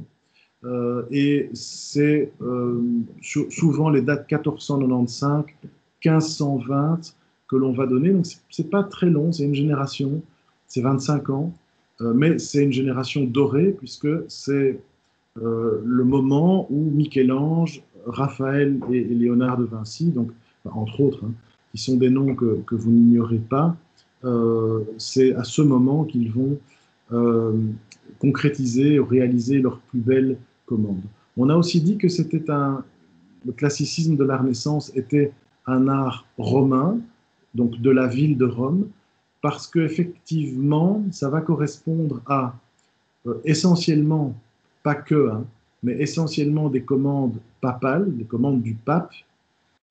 Et c'est souvent les dates 1495, 1520 que l'on va donner. Donc, c'est pas très long, c'est une génération, c'est 25 ans, mais c'est une génération dorée puisque c'est le moment où Michel-Ange, Raphaël et Léonard de Vinci, donc, entre autres, hein, qui sont des noms que vous n'ignorez pas, c'est à ce moment qu'ils vont euh, concrétiser, réaliser leurs plus belles commandes. On a aussi dit que le classicisme de la Renaissance était un art romain, donc de la ville de Rome, parce qu'effectivement, ça va correspondre à essentiellement, pas que, hein, mais essentiellement des commandes papales, des commandes du pape,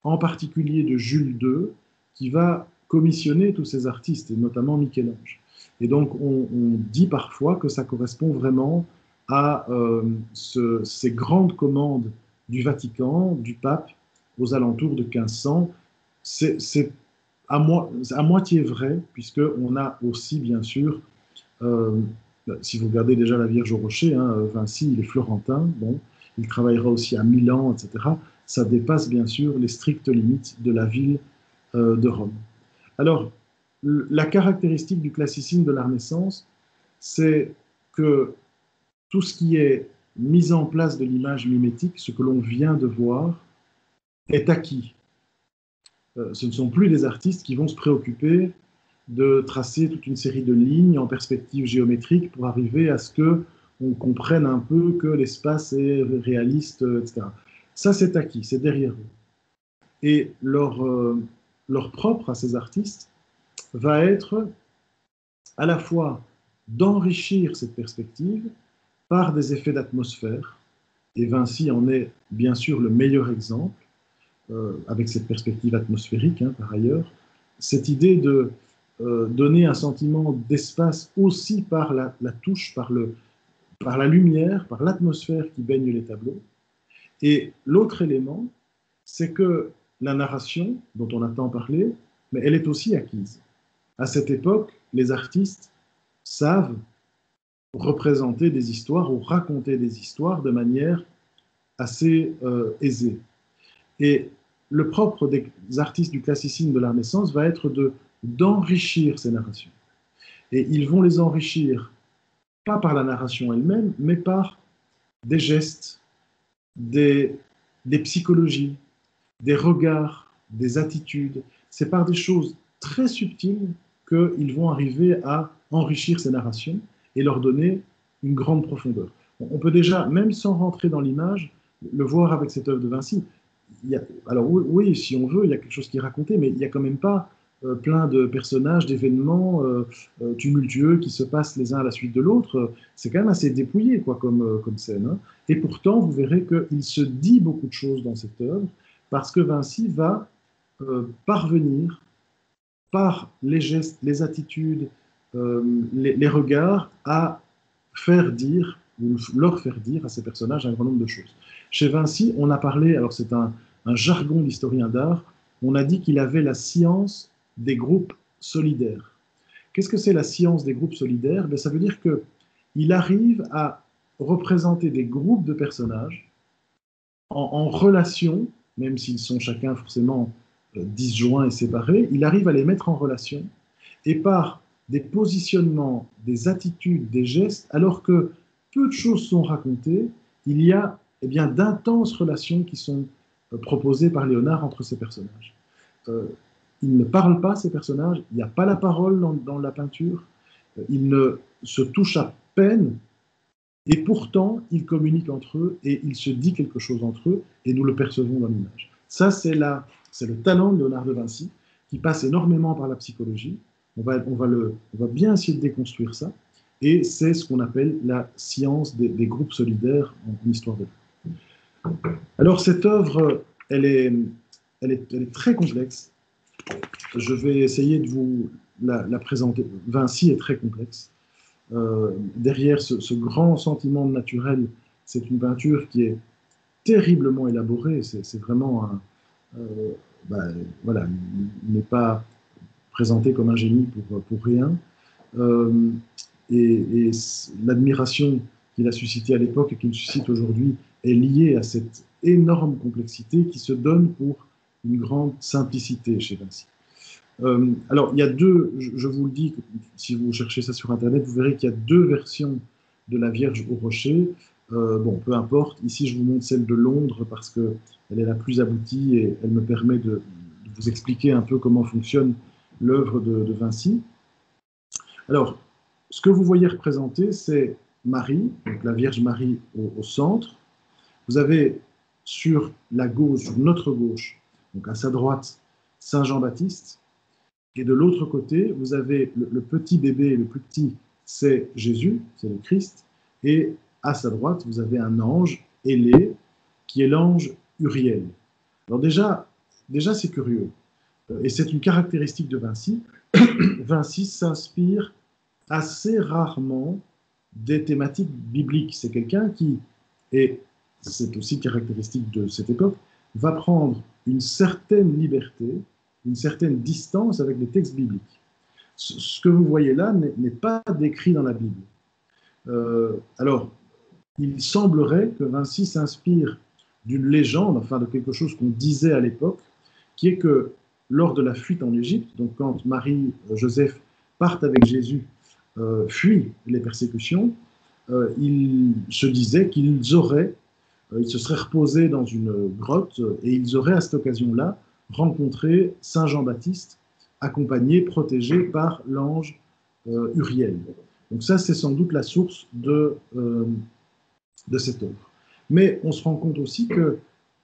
en particulier de Jules II, qui va commissionner tous ces artistes, et notamment Michel-Ange. Et donc, on dit parfois que ça correspond vraiment à ces grandes commandes du Vatican, du pape, aux alentours de 1500. C'est à moitié vrai, puisqu'on a aussi, bien sûr, euh, si vous regardez déjà la Vierge au Rocher, hein, Vinci, il est florentin, bon, il travaillera aussi à Milan, etc. Ça dépasse bien sûr les strictes limites de la ville de Rome. Alors, la caractéristique du classicisme de la Renaissance, c'est que tout ce qui est mise en place de l'image mimétique, ce que l'on vient de voir, est acquis. Ce ne sont plus des artistes qui vont se préoccuper de tracer toute une série de lignes en perspective géométrique pour arriver à ce que on comprenne un peu que l'espace est réaliste, etc. Ça, c'est acquis, c'est derrière eux. Et leur propre à ces artistes va être à la fois d'enrichir cette perspective par des effets d'atmosphère, et Vinci en est bien sûr le meilleur exemple, avec cette perspective atmosphérique, hein, par ailleurs, cette idée de donner un sentiment d'espace aussi par la touche, par la lumière, par l'atmosphère qui baigne les tableaux. Et l'autre élément, c'est que la narration, dont on a tant parlé, mais elle est aussi acquise. À cette époque, les artistes savent représenter des histoires ou raconter des histoires de manière assez aisée. Et le propre des artistes du classicisme de la Renaissance va être d'enrichir ces narrations. Et ils vont les enrichir, pas par la narration elle-même, mais par des gestes, des, des psychologies, des regards, des attitudes. C'est par des choses très subtiles qu'ils vont arriver à enrichir ces narrations et leur donner une grande profondeur. On peut déjà, même sans rentrer dans l'image, le voir avec cette œuvre de Vinci. Alors oui, si on veut, il y a quelque chose qui est raconté, mais il n'y a quand même pas plein de personnages, d'événements tumultueux qui se passent les uns à la suite de l'autre. C'est quand même assez dépouillé quoi, comme scène. Hein. Et pourtant, vous verrez qu'il se dit beaucoup de choses dans cette œuvre, parce que Vinci va parvenir par les gestes, les attitudes, les regards, à faire dire, ou leur faire dire à ces personnages un grand nombre de choses. Chez Vinci, on a parlé, alors c'est un jargon d'historien d'art, on a dit qu'il avait la science des groupes solidaires. Qu'est-ce que c'est la science des groupes solidaires? Ben, ça veut dire qu'il arrive à représenter des groupes de personnages en relation, même s'ils sont chacun forcément disjoints et séparés, il arrive à les mettre en relation, et par des positionnements, des attitudes, des gestes, alors que peu de choses sont racontées, il y a eh bien, d'intenses relations qui sont proposées par Léonard entre ces personnages. Ils ne parlent pas, ces personnages, il n'y a pas la parole dans la peinture, ils ne se touchent à peine, et pourtant, ils communiquent entre eux et ils se disent quelque chose entre eux, et nous le percevons dans l'image. Ça, c'est le talent de Léonard de Vinci, qui passe énormément par la psychologie. On va bien essayer de déconstruire ça, et c'est ce qu'on appelle la science des groupes solidaires en histoire de l'art. Alors, cette œuvre, elle est très complexe. Je vais essayer de vous la présenter. Vinci est très complexe. Derrière ce grand sentiment naturel, c'est une peinture qui est terriblement élaborée. C'est vraiment voilà, il n'est pas présenté comme un génie pour rien. Et l'admiration qu'il a suscitée à l'époque et qu'il suscite aujourd'hui est liée à cette énorme complexité qui se donne pour une grande simplicité chez Vinci. Alors, il y a deux, je vous le dis, si vous cherchez ça sur Internet, vous verrez qu'il y a deux versions de la Vierge au rocher. Bon, peu importe. Ici, je vous montre celle de Londres parce qu'elle est la plus aboutie et elle me permet de vous expliquer un peu comment fonctionne l'œuvre de Vinci. Alors, ce que vous voyez représenté, c'est Marie, donc la Vierge Marie au centre. Vous avez sur la gauche, sur notre gauche, donc à sa droite, Saint Jean-Baptiste. Et de l'autre côté, vous avez le petit bébé, le plus petit, c'est Jésus, c'est le Christ. Et à sa droite, vous avez un ange ailé, qui est l'ange Uriel. Alors déjà c'est curieux. Et c'est une caractéristique de Vinci. Vinci s'inspire assez rarement des thématiques bibliques. C'est quelqu'un qui, et c'est aussi caractéristique de cette époque, va prendre une certaine liberté, une certaine distance avec les textes bibliques. Ce que vous voyez là n'est pas décrit dans la Bible. Alors, il semblerait que Vinci s'inspire d'une légende, enfin de quelque chose qu'on disait à l'époque, qui est que lors de la fuite en Égypte, donc quand Marie, Joseph partent avec Jésus, fuient les persécutions, il se disait qu'ils ils se seraient reposés dans une grotte et ils auraient à cette occasion-là rencontré Saint Jean-Baptiste, accompagné, protégé par l'ange Uriel. Donc ça, c'est sans doute la source de cette œuvre. Mais on se rend compte aussi que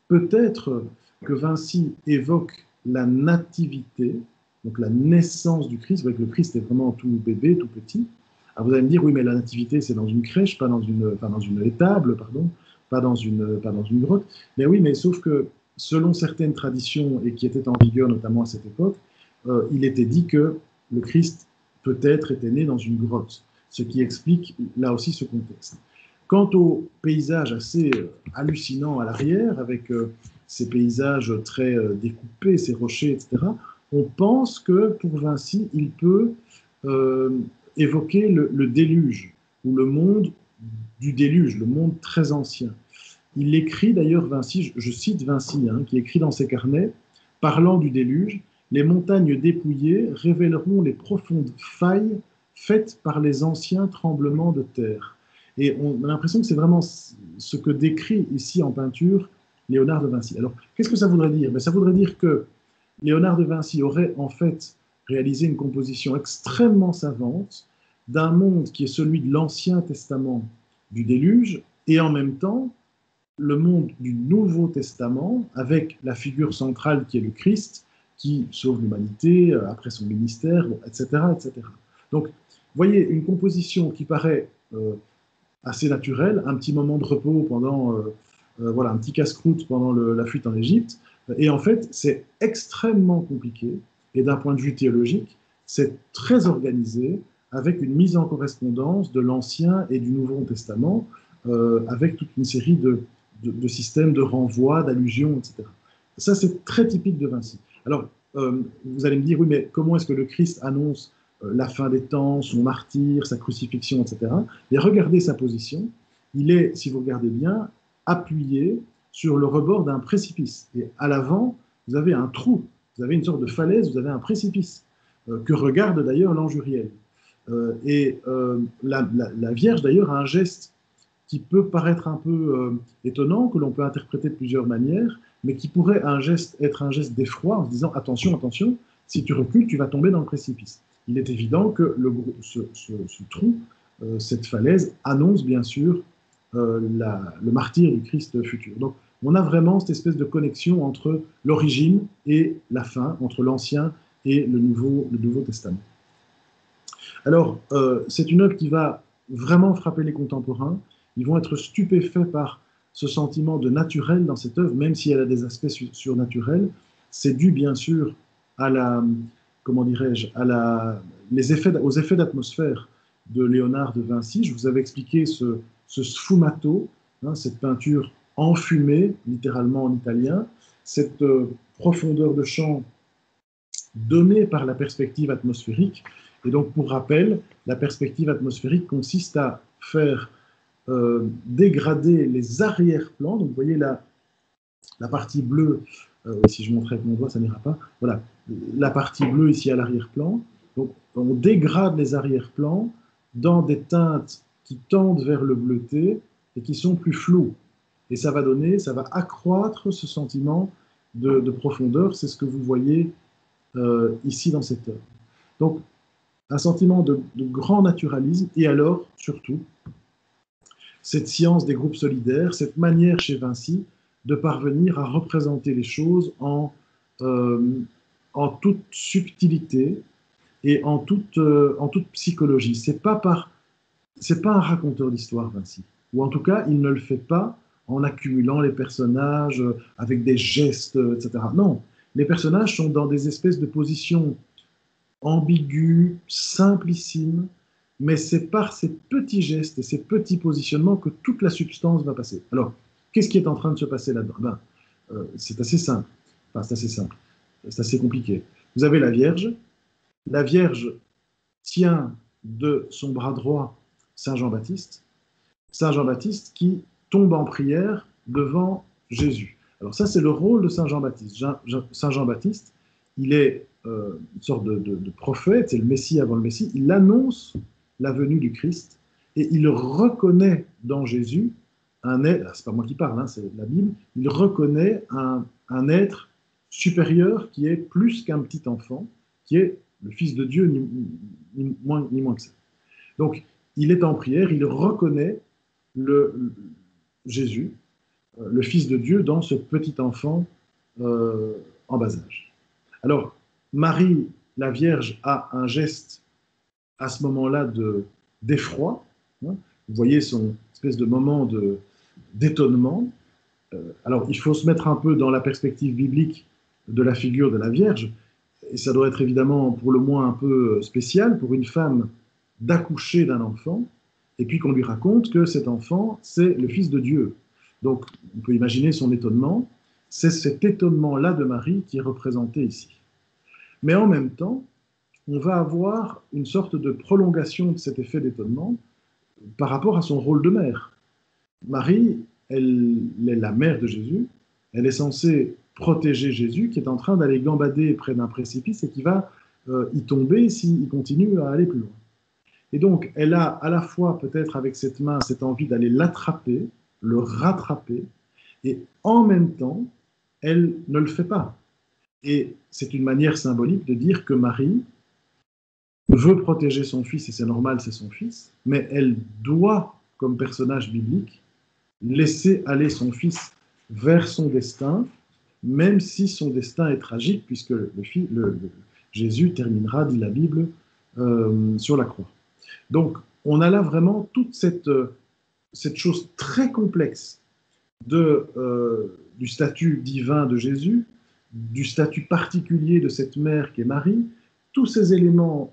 peut-être que Vinci évoque la nativité, donc la naissance du Christ. Vous voyez que le Christ est vraiment tout bébé, tout petit. Alors vous allez me dire, oui, mais la nativité, c'est dans une crèche, pas dans une étable, pardon, pas dans une grotte. Mais oui, mais sauf que selon certaines traditions, et qui étaient en vigueur notamment à cette époque, il était dit que le Christ peut-être était né dans une grotte, ce qui explique là aussi ce contexte. Quant aux paysages assez hallucinants à l'arrière, avec ces paysages très découpés, ces rochers, etc., on pense que pour Vinci, il peut évoquer le déluge, ou le monde du déluge, le monde très ancien. Il écrit d'ailleurs, Vinci, je cite Vinci, qui écrit dans ses carnets, parlant du déluge, « Les montagnes dépouillées révéleront les profondes failles faites par les anciens tremblements de terre. » Et on a l'impression que c'est vraiment ce que décrit ici en peinture Léonard de Vinci. Alors, qu'est-ce que ça voudrait dire? Ça voudrait dire que Léonard de Vinci aurait en fait réalisé une composition extrêmement savante d'un monde qui est celui de l'Ancien Testament du déluge, et en même temps le monde du Nouveau Testament, avec la figure centrale qui est le Christ, qui sauve l'humanité après son ministère, etc., etc. Donc, vous voyez, une composition qui paraît assez naturelle, un petit moment de repos pendant, voilà, un petit casse-croûte pendant la fuite en Égypte, et en fait, c'est extrêmement compliqué, et d'un point de vue théologique, c'est très organisé, avec une mise en correspondance de l'Ancien et du Nouveau Testament, avec toute une série de systèmes de renvoi, d'allusions, etc. Ça, c'est très typique de Vinci. Alors, vous allez me dire, oui, mais comment est-ce que le Christ annonce la fin des temps, son martyre, sa crucifixion, etc. Et regardez sa position. Il est, si vous regardez bien, appuyé sur le rebord d'un précipice. Et à l'avant, vous avez un trou, vous avez une sorte de falaise, vous avez un précipice, que regarde d'ailleurs l'ange Uriel. La Vierge, d'ailleurs, a un geste qui peut paraître un peu étonnant, que l'on peut interpréter de plusieurs manières, mais qui pourrait être un geste d'effroi en se disant « attention, attention, si tu recules, tu vas tomber dans le précipice ». Il est évident que ce trou, cette falaise, annonce bien sûr le martyre du Christ futur. Donc, on a vraiment cette espèce de connexion entre l'origine et la fin, entre l'Ancien et le Nouveau Testament. Alors, c'est une œuvre qui va vraiment frapper les contemporains. Ils vont être stupéfaits par ce sentiment de naturel dans cette œuvre, même si elle a des aspects surnaturels. C'est dû, bien sûr, à aux effets d'atmosphère de Léonard de Vinci. Je vous avais expliqué ce sfumato, cette peinture enfumée, littéralement en italien, cette profondeur de champ donnée par la perspective atmosphérique. Et donc, pour rappel, la perspective atmosphérique consiste à faire dégrader les arrière-plans. Donc, vous voyez la partie bleue, si je montrais avec mon doigt, ça n'ira pas. Voilà, la partie bleue ici à l'arrière-plan. Donc, on dégrade les arrière-plans dans des teintes qui tendent vers le bleuté et qui sont plus floues. Et ça va accroître ce sentiment de profondeur. C'est ce que vous voyez ici dans cette œuvre. Donc, un sentiment de grand naturalisme, et alors, surtout, cette science des groupes solidaires, cette manière chez Vinci de parvenir à représenter les choses en toute subtilité et en toute psychologie. C'est pas un raconteur d'histoire, Vinci. Ou en tout cas, il ne le fait pas en accumulant les personnages avec des gestes, etc. Non, les personnages sont dans des espèces de positions ambiguës, simplissimes, mais c'est par ces petits gestes et ces petits positionnements que toute la substance va passer. Alors, qu'est-ce qui est en train de se passer là-dedans? C'est assez simple. Enfin, c'est assez simple. C'est assez compliqué. Vous avez la Vierge. La Vierge tient de son bras droit Saint Jean-Baptiste. Saint Jean-Baptiste qui tombe en prière devant Jésus. Alors ça, c'est le rôle de Saint Jean-Baptiste. Saint Jean-Baptiste, il est une sorte de prophète, c'est le Messie avant le Messie. Il annonce la venue du Christ et il reconnaît dans Jésus un être, c'est pas moi qui parle, hein, c'est la Bible, il reconnaît un être supérieur qui est plus qu'un petit enfant, qui est le Fils de Dieu, ni moins que ça. Donc, il est en prière, il reconnaît Jésus, le Fils de Dieu, dans ce petit enfant en bas âge. Alors, Marie, la Vierge, a un geste à ce moment-là d'effroi. Hein. Vous voyez son espèce de moment d'étonnement. Alors, il faut se mettre un peu dans la perspective biblique de la figure de la Vierge, et ça doit être évidemment pour le moins un peu spécial pour une femme d'accoucher d'un enfant, et puis qu'on lui raconte que cet enfant, c'est le Fils de Dieu. Donc, on peut imaginer son étonnement. C'est cet étonnement-là de Marie qui est représenté ici. Mais en même temps, on va avoir une sorte de prolongation de cet effet d'étonnement par rapport à son rôle de mère. Marie, elle est la mère de Jésus, elle est censée protéger Jésus qui est en train d'aller gambader près d'un précipice et qui va y tomber s'il continue à aller plus loin. Et donc, elle a à la fois peut-être avec cette main cette envie d'aller l'attraper, le rattraper, et en même temps, elle ne le fait pas. Et c'est une manière symbolique de dire que Marie veut protéger son fils, et c'est normal, c'est son fils, mais elle doit, comme personnage biblique, laisser aller son fils vers son destin, même si son destin est tragique, puisque Jésus terminera, dit la Bible, sur la croix. Donc, on a là vraiment toute cette chose très complexe du statut divin de Jésus, du statut particulier de cette mère qui est Marie, tous ces éléments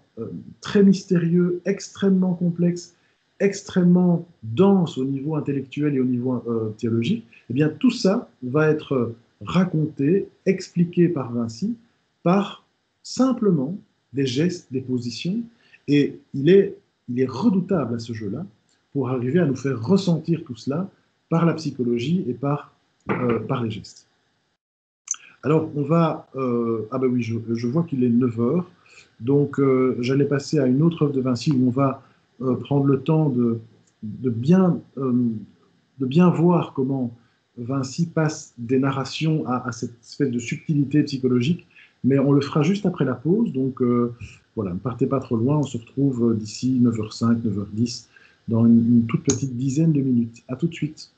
très mystérieux, extrêmement complexes, extrêmement denses au niveau intellectuel et au niveau théologique, eh bien tout ça va être raconté, expliqué par Vinci, par simplement des gestes, des positions, et il est redoutable à ce jeu-là pour arriver à nous faire ressentir tout cela par la psychologie et par les gestes. Alors, on va... ah ben oui, je vois qu'il est 9 heures. Donc, j'allais passer à une autre œuvre de Vinci où on va prendre le temps de bien, de bien voir comment Vinci passe des narrations à cette espèce de subtilité psychologique. Mais on le fera juste après la pause. Donc, voilà, ne partez pas trop loin. On se retrouve d'ici 9h05, 9h10, dans une toute petite dizaine de minutes. À tout de suite.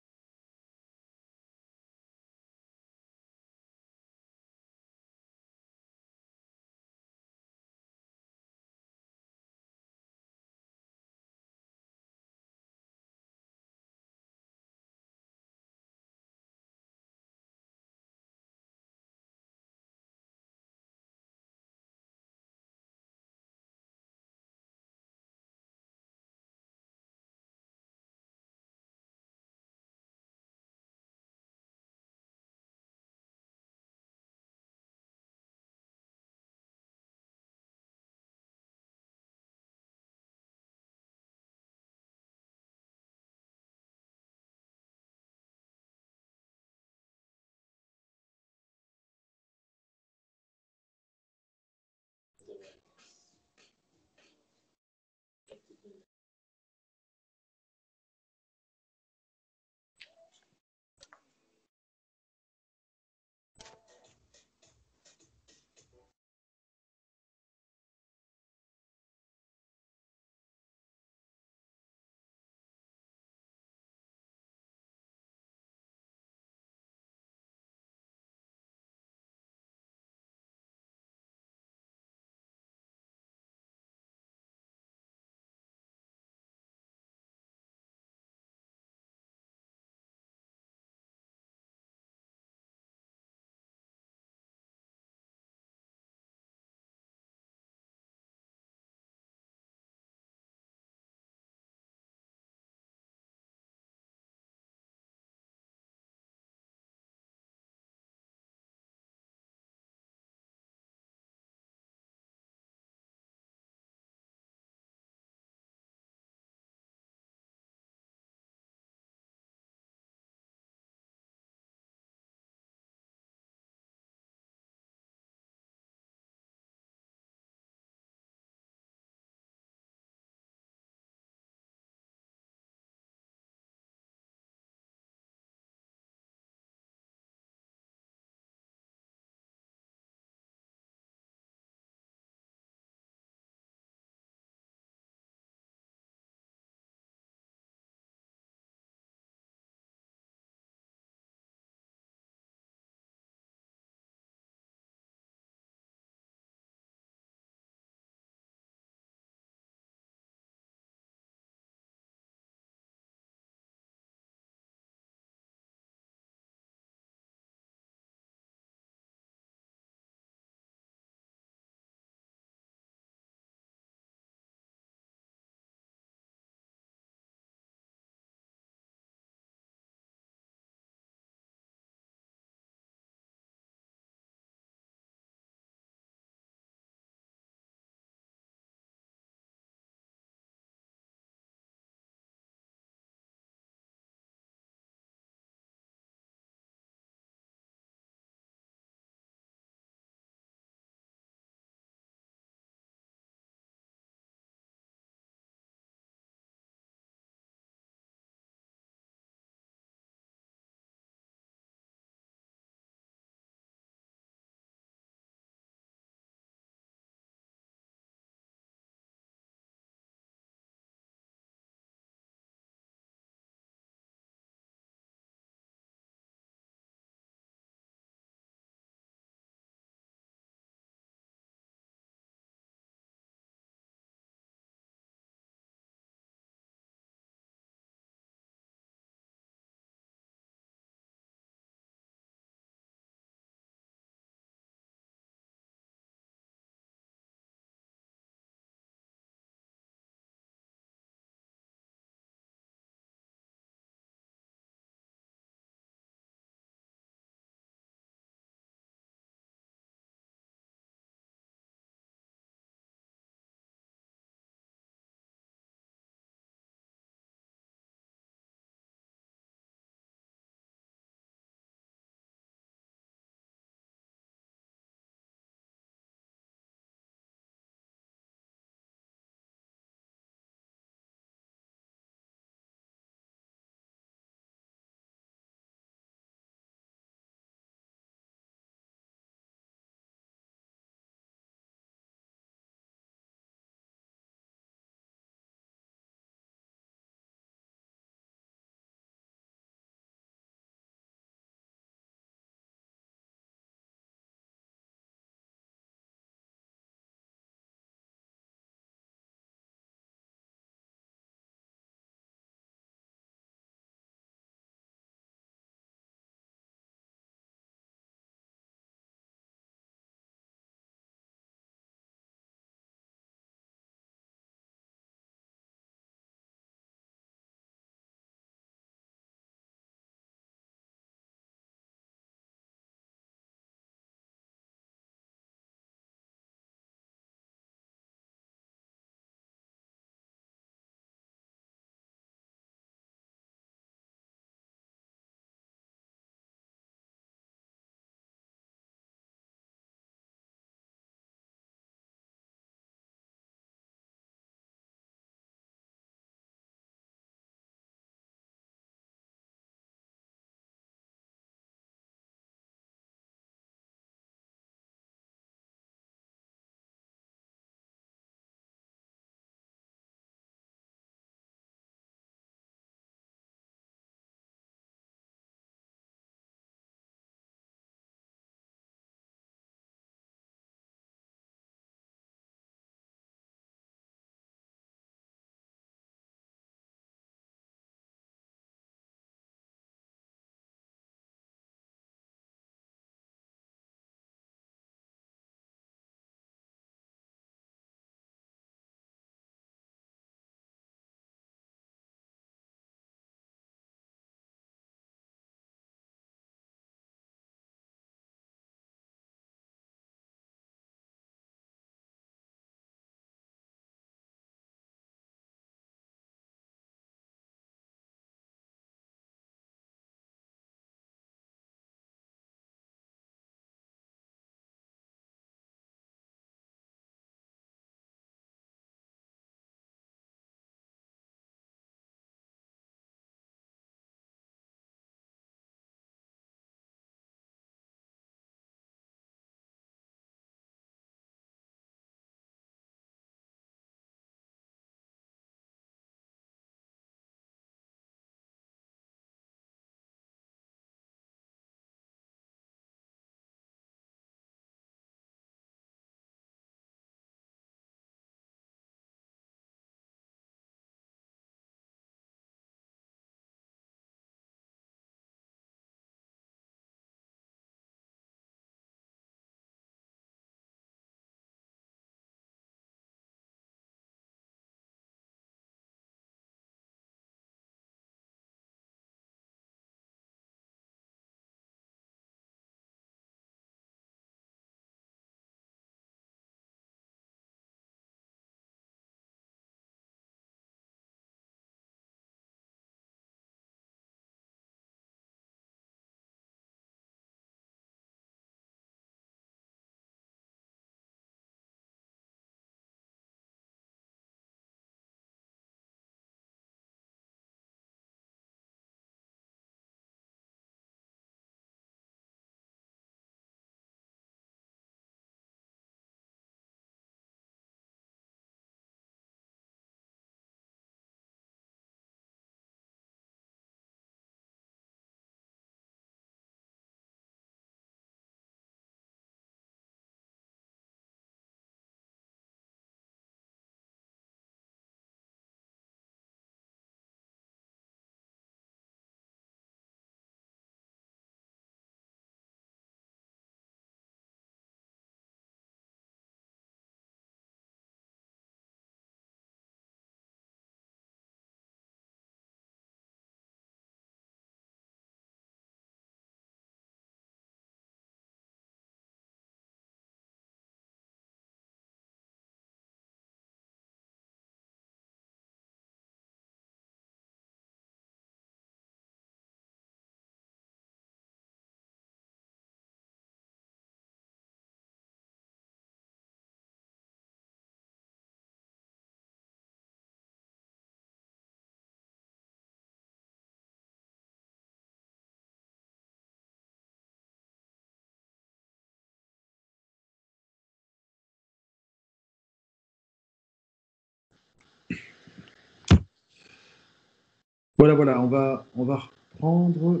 Voilà, on va reprendre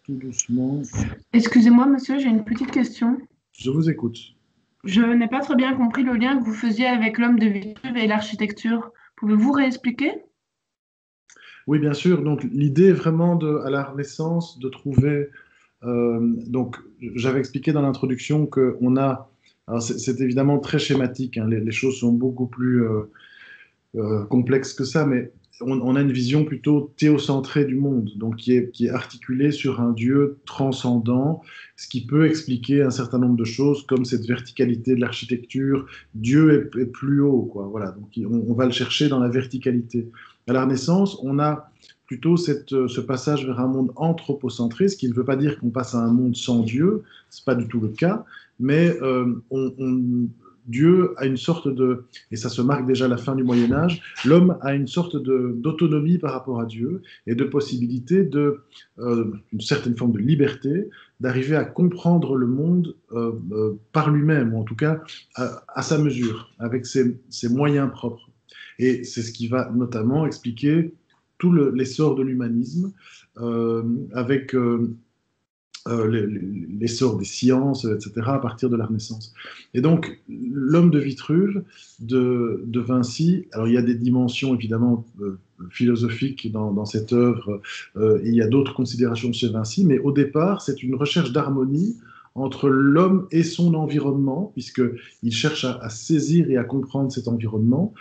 tout doucement. Excusez-moi, monsieur, j'ai une petite question. Je vous écoute. Je n'ai pas très bien compris le lien que vous faisiez avec l'homme de Vitruve et l'architecture. Pouvez-vous réexpliquer? Oui, bien sûr. Donc, l'idée est vraiment à la Renaissance de trouver. Donc, j'avais expliqué dans l'introduction que on a. Alors, c'est évidemment très schématique, hein, les choses sont beaucoup plus complexes que ça, mais on a une vision plutôt théocentrée du monde, donc qui est articulée sur un Dieu transcendant, ce qui peut expliquer un certain nombre de choses, comme cette verticalité de l'architecture. Dieu est plus haut, quoi. Voilà, donc on va le chercher dans la verticalité. À la Renaissance, on a plutôt ce passage vers un monde anthropocentré, ce qui ne veut pas dire qu'on passe à un monde sans Dieu, c'est pas du tout le cas, mais Dieu a une sorte de, et ça se marque déjà à la fin du Moyen Âge, l'homme a une sorte d'autonomie par rapport à Dieu et de possibilité une certaine forme de liberté, d'arriver à comprendre le monde par lui-même, ou en tout cas à sa mesure, avec ses moyens propres. Et c'est ce qui va notamment expliquer tout l'essor de l'humanisme, avec l'essor des sciences, etc., à partir de la Renaissance. Et donc, l'homme de Vitruve, de Vinci, alors il y a des dimensions évidemment philosophiques dans cette œuvre, et il y a d'autres considérations chez Vinci, mais au départ, c'est une recherche d'harmonie entre l'homme et son environnement, puisqu'il cherche à saisir et à comprendre cet environnement,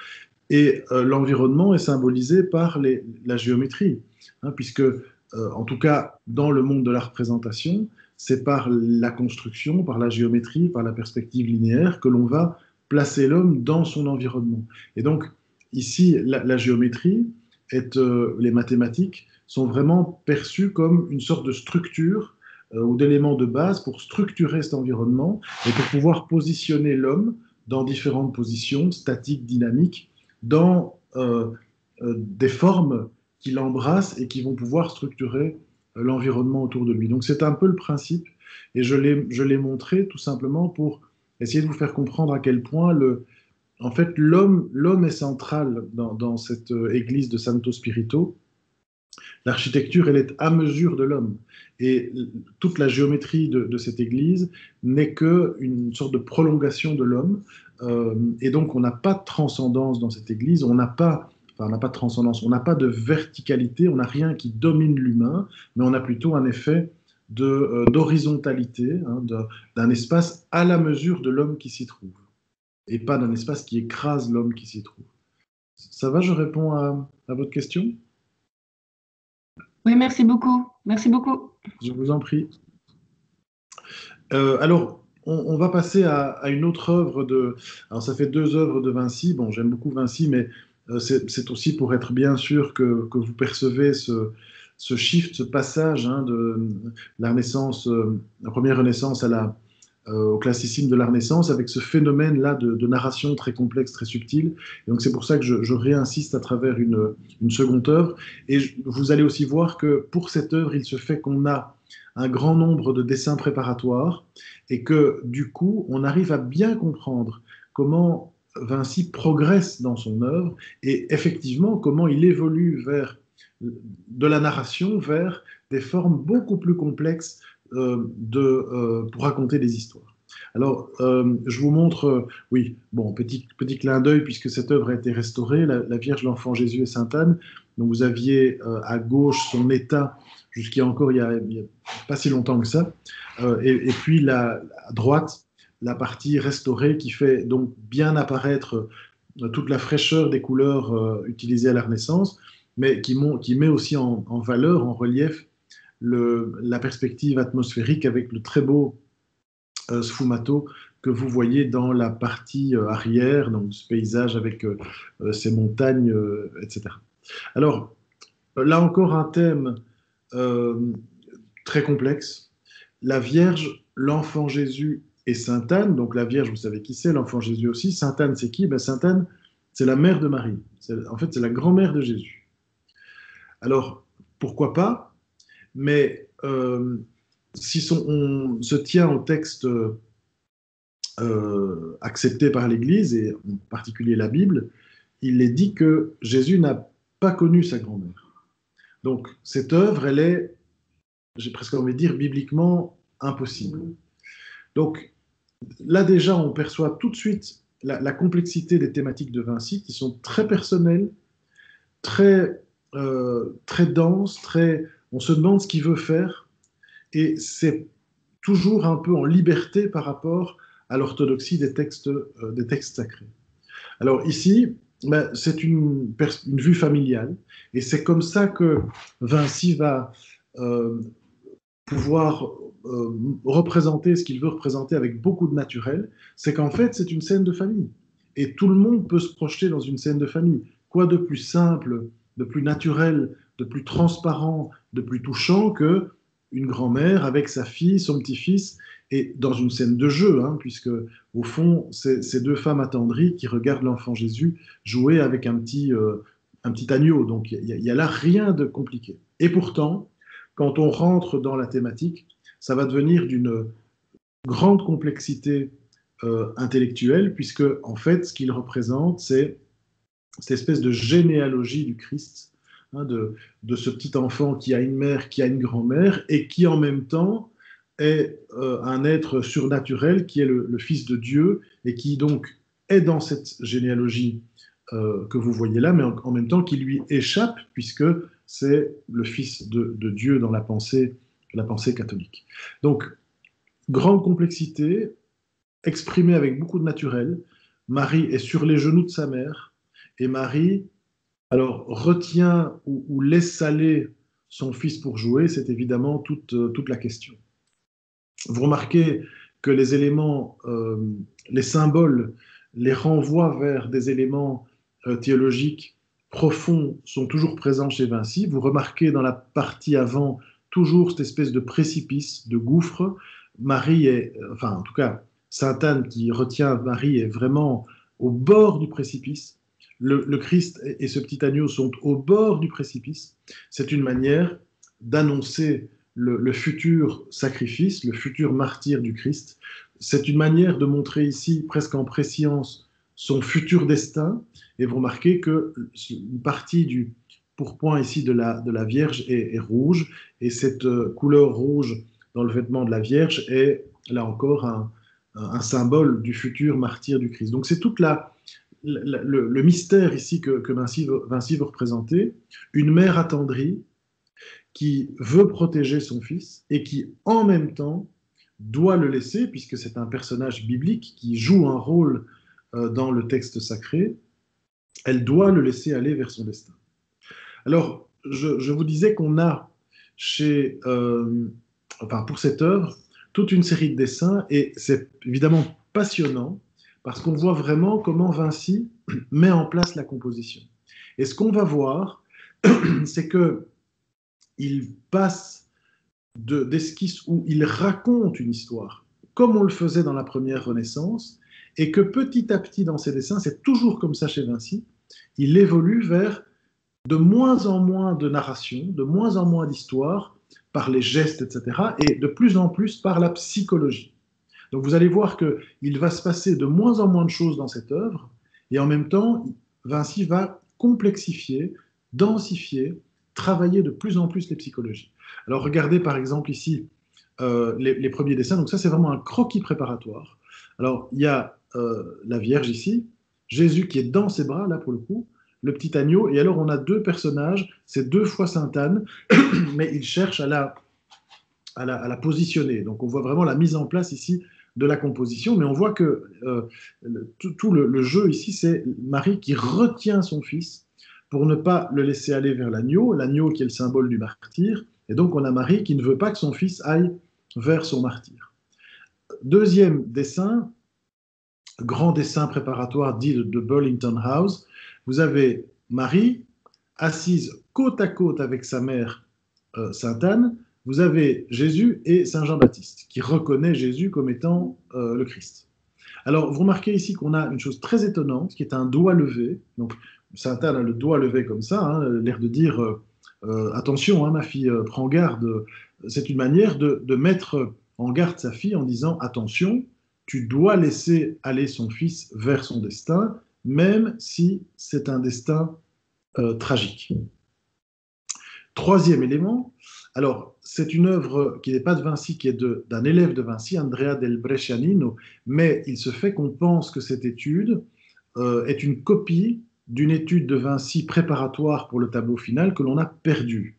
et l'environnement est symbolisé par la géométrie, hein, puisque en tout cas, dans le monde de la représentation, c'est par la construction, par la géométrie, par la perspective linéaire que l'on va placer l'homme dans son environnement. Et donc, ici, la géométrie, les mathématiques sont vraiment perçues comme une sorte de structure ou d'éléments de base pour structurer cet environnement et pour pouvoir positionner l'homme dans différentes positions, statiques, dynamiques, dans des formes qui l'embrassent et qui vont pouvoir structurer l'environnement autour de lui. Donc c'est un peu le principe, et je l'ai montré tout simplement pour essayer de vous faire comprendre à quel point en fait, l'homme est central dans cette église de Santo Spirito. L'architecture, elle est à mesure de l'homme. Et toute la géométrie de cette église n'est qu'une sorte de prolongation de l'homme. Et donc, on n'a pas de transcendance dans cette église, on n'a pas de transcendance, on n'a pas de verticalité, on n'a rien qui domine l'humain, mais on a plutôt un effet d'horizontalité, hein, d'un espace à la mesure de l'homme qui s'y trouve, et pas d'un espace qui écrase l'homme qui s'y trouve. Ça va, je réponds à votre question? Oui, merci beaucoup. Merci beaucoup. Je vous en prie. Alors, on va passer à une autre œuvre Alors, ça fait deux œuvres de Vinci. Bon, j'aime beaucoup Vinci, mais c'est aussi pour être bien sûr que vous percevez ce shift, ce passage, hein, de la Renaissance, la première Renaissance au classicisme de la Renaissance, avec ce phénomène-là de narration très complexe, très subtile. Et donc c'est pour ça que je réinsiste à travers une seconde œuvre. Et vous allez aussi voir que pour cette œuvre, il se fait qu'on a un grand nombre de dessins préparatoires et que du coup, on arrive à bien comprendre comment Vinci progresse dans son œuvre et effectivement comment il évolue de la narration vers des formes beaucoup plus complexes pour raconter des histoires. Alors, je vous montre, oui, bon, petit clin d'œil, puisque cette œuvre a été restaurée, la Vierge, l'Enfant Jésus et Sainte Anne. Donc, vous aviez à gauche son état jusqu'à encore il y a pas si longtemps que ça, et puis à droite, la partie restaurée qui fait donc bien apparaître toute la fraîcheur des couleurs utilisées à la Renaissance, mais qui met aussi en valeur, en relief, la perspective atmosphérique avec le très beau sfumato que vous voyez dans la partie arrière, donc ce paysage avec ces montagnes, etc. Alors, là encore un thème très complexe. La Vierge, l'Enfant Jésus et Sainte Anne. Donc la Vierge, vous savez qui c'est, l'Enfant Jésus aussi. Sainte Anne, c'est qui? Sainte Anne, c'est la mère de Marie. En fait, c'est la grand-mère de Jésus. Alors, pourquoi pas? Mais si on se tient au texte accepté par l'Église, et en particulier la Bible, il est dit que Jésus n'a pas connu sa grand-mère. Donc, cette œuvre, elle est, j'ai presque envie de dire, bibliquement impossible. Donc, là déjà, on perçoit tout de suite la complexité des thématiques de Vinci, qui sont très personnelles, très denses, on se demande ce qu'il veut faire, et c'est toujours un peu en liberté par rapport à l'orthodoxie des textes sacrés. Alors ici, ben, c'est une vue familiale, et c'est comme ça que Vinci va pouvoir représenter ce qu'il veut représenter avec beaucoup de naturel, c'est qu'en fait, c'est une scène de famille. Et tout le monde peut se projeter dans une scène de famille. Quoi de plus simple, de plus naturel, de plus transparent, de plus touchant que une grand-mère avec sa fille, son petit-fils, et dans une scène de jeu, hein, puisque au fond, c'est ces deux femmes attendries qui regardent l'enfant Jésus jouer avec un petit agneau. Donc il y a là rien de compliqué. Et pourtant, quand on rentre dans la thématique, ça va devenir d'une grande complexité intellectuelle, puisque en fait, ce qu'il représente, c'est cette espèce de généalogie du Christ, hein, de ce petit enfant qui a une mère, qui a une grand-mère, et qui en même temps est un être surnaturel, qui est le Fils de Dieu, et qui donc est dans cette généalogie que vous voyez là, mais en même temps qui lui échappe, puisque c'est le Fils de Dieu dans la pensée catholique. Donc, grande complexité, exprimée avec beaucoup de naturel. Marie est sur les genoux de sa mère, et Marie, alors, retient ou laisse aller son fils pour jouer, c'est évidemment toute la question. Vous remarquez que les éléments, les symboles, les renvois vers des éléments théologiques profonds sont toujours présents chez Vinci. Vous remarquez dans la partie avant toujours cette espèce de précipice, de gouffre. Marie est, enfin en tout cas, Sainte Anne qui retient Marie est vraiment au bord du précipice. Le Christ et ce petit agneau sont au bord du précipice. C'est une manière d'annoncer le futur sacrifice, le futur martyr du Christ. C'est une manière de montrer ici, presque en préscience, son futur destin. Et vous remarquez qu'une partie du pourpoint ici de la Vierge est rouge, et cette couleur rouge dans le vêtement de la Vierge est, là encore, un symbole du futur martyr du Christ. Donc c'est toute le mystère ici que Vinci veut représenter, une mère attendrie qui veut protéger son fils et qui, en même temps, doit le laisser, puisque c'est un personnage biblique qui joue un rôle dans le texte sacré, elle doit le laisser aller vers son destin. Alors, je vous disais qu'on a pour cette œuvre, toute une série de dessins, et c'est évidemment passionnant, parce qu'on voit vraiment comment Vinci met en place la composition. Et ce qu'on va voir, c'est que il passe d'esquisses où il raconte une histoire, comme on le faisait dans la première Renaissance, et que petit à petit dans ses dessins, c'est toujours comme ça chez Vinci, il évolue vers de moins en moins de narration, de moins en moins d'histoire, par les gestes, etc., et de plus en plus par la psychologie. Donc vous allez voir qu'il va se passer de moins en moins de choses dans cette œuvre, et en même temps, Vinci va complexifier, densifier, travailler de plus en plus les psychologies. Alors regardez par exemple ici les premiers dessins, donc ça c'est vraiment un croquis préparatoire. Alors il y a la Vierge ici, Jésus qui est dans ses bras, là pour le coup, le petit agneau, et alors on a deux personnages, c'est deux fois Sainte Anne, mais il cherche à la positionner. Donc on voit vraiment la mise en place ici de la composition, mais on voit que tout le jeu ici, c'est Marie qui retient son fils pour ne pas le laisser aller vers l'agneau qui est le symbole du martyr, et donc on a Marie qui ne veut pas que son fils aille vers son martyr. Deuxième dessin, grand dessin préparatoire dit de Burlington House, vous avez Marie assise côte à côte avec sa mère Sainte Anne, vous avez Jésus et Saint Jean-Baptiste, qui reconnaît Jésus comme étant le Christ. Alors, vous remarquez ici qu'on a une chose très étonnante, qui est un doigt levé. Donc, Sainte Anne a le doigt levé comme ça, hein, l'air de dire attention, hein, ma fille, prends garde. C'est une manière de mettre en garde sa fille en disant attention, tu dois laisser aller son fils vers son destin, même si c'est un destin tragique. Troisième élément, alors c'est une œuvre qui n'est pas de Vinci, qui est d'un élève de Vinci, Andrea del Brescianino, mais il se fait qu'on pense que cette étude est une copie d'une étude de Vinci préparatoire pour le tableau final que l'on a perdue.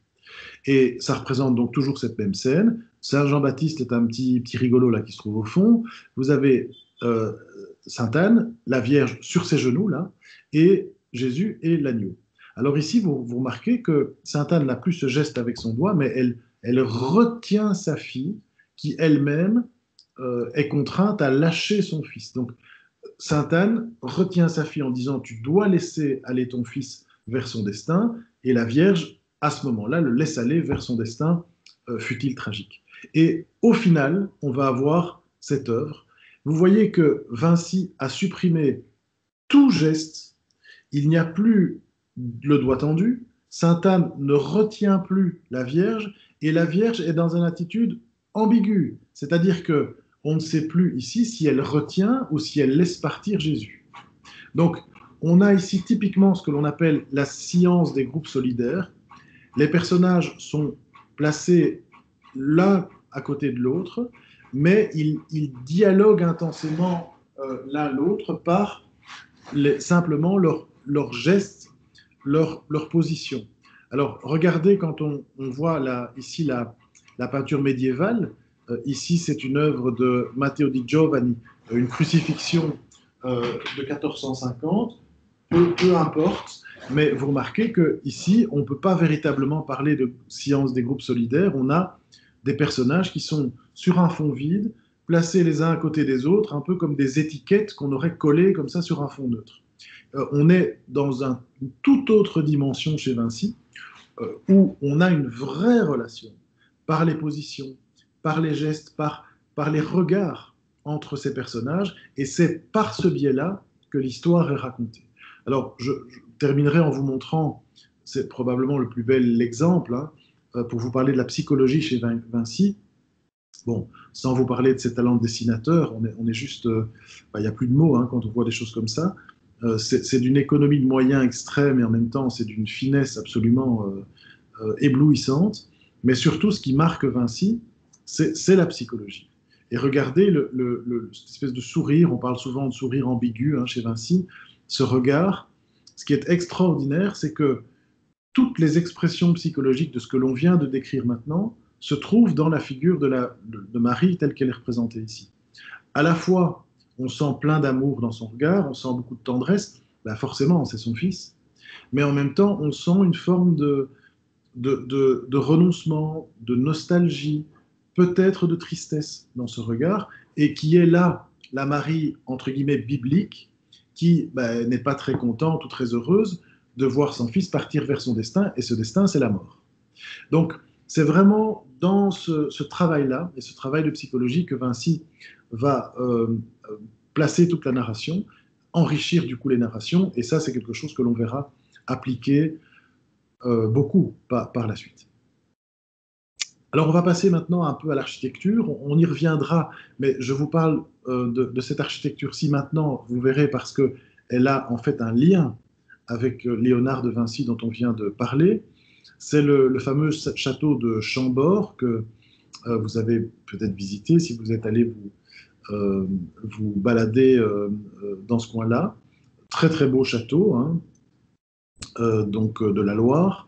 Et ça représente donc toujours cette même scène. Saint Jean-Baptiste est un petit rigolo là qui se trouve au fond. Vous avez Sainte Anne, la Vierge sur ses genoux là, et Jésus et l'agneau. Alors ici, vous remarquez que Sainte Anne n'a plus ce geste avec son doigt, mais elle retient sa fille qui elle-même est contrainte à lâcher son fils. Donc Sainte Anne retient sa fille en disant tu dois laisser aller ton fils vers son destin, et la Vierge à ce moment-là le laisse aller vers son destin, fut-il tragique. Et au final, on va avoir cette œuvre. Vous voyez que Vinci a supprimé tout geste, il n'y a plus le doigt tendu, Sainte Anne ne retient plus la Vierge, et la Vierge est dans une attitude ambiguë, c'est-à-dire que on ne sait plus ici si elle retient ou si elle laisse partir Jésus. Donc, on a ici typiquement ce que l'on appelle la science des groupes solidaires. Les personnages sont placés l'un à côté de l'autre, mais ils dialoguent intensément l'un l'autre par simplement leurs gestes, leur position. Alors, regardez quand on voit ici la peinture médiévale. Ici, c'est une œuvre de Matteo di Giovanni, une crucifixion de 1450. Peu importe, mais vous remarquez qu'ici, on ne peut pas véritablement parler de science des groupes solidaires. On a des personnages qui sont sur un fond vide, placés les uns à côté des autres, un peu comme des étiquettes qu'on aurait collées comme ça sur un fond neutre. On est dans une toute autre dimension chez Vinci, où on a une vraie relation par les positions, par les gestes, par les regards entre ces personnages, et c'est par ce biais-là que l'histoire est racontée. Alors, je terminerai en vous montrant, c'est probablement le plus bel exemple, pour vous parler de la psychologie chez Vinci. Bon, sans vous parler de ses talents de dessinateur, on est juste, il n'y a plus de mots quand on voit des choses comme ça. C'est d'une économie de moyens extrême, et en même temps, c'est d'une finesse absolument éblouissante. Mais surtout, ce qui marque Vinci, c'est la psychologie. Et regardez cette espèce de sourire, on parle souvent de sourire ambigu chez Vinci, ce regard. Ce qui est extraordinaire, c'est que toutes les expressions psychologiques de ce que l'on vient de décrire maintenant se trouvent dans la figure de Marie telle qu'elle est représentée ici. À la fois, on sent plein d'amour dans son regard, on sent beaucoup de tendresse, forcément, c'est son fils, mais en même temps, on sent une forme de renoncement, de nostalgie, peut-être de tristesse dans ce regard, et qui est là, la Marie, entre guillemets, biblique, qui n'est pas très contente ou très heureuse de voir son fils partir vers son destin, et ce destin, c'est la mort. Donc, c'est vraiment dans ce travail-là, et ce travail de psychologie, que Vinci va placer toute la narration, enrichir du coup les narrations, et ça, c'est quelque chose que l'on verra appliquer beaucoup par la suite. Alors, on va passer maintenant un peu à l'architecture. On y reviendra, mais je vous parle de cette architecture-ci maintenant, vous verrez, parce qu'elle a en fait un lien avec Léonard de Vinci dont on vient de parler. C'est le fameux château de Chambord que vous avez peut-être visité si vous êtes allé vous balader dans ce coin-là. Très très beau château, donc de la Loire.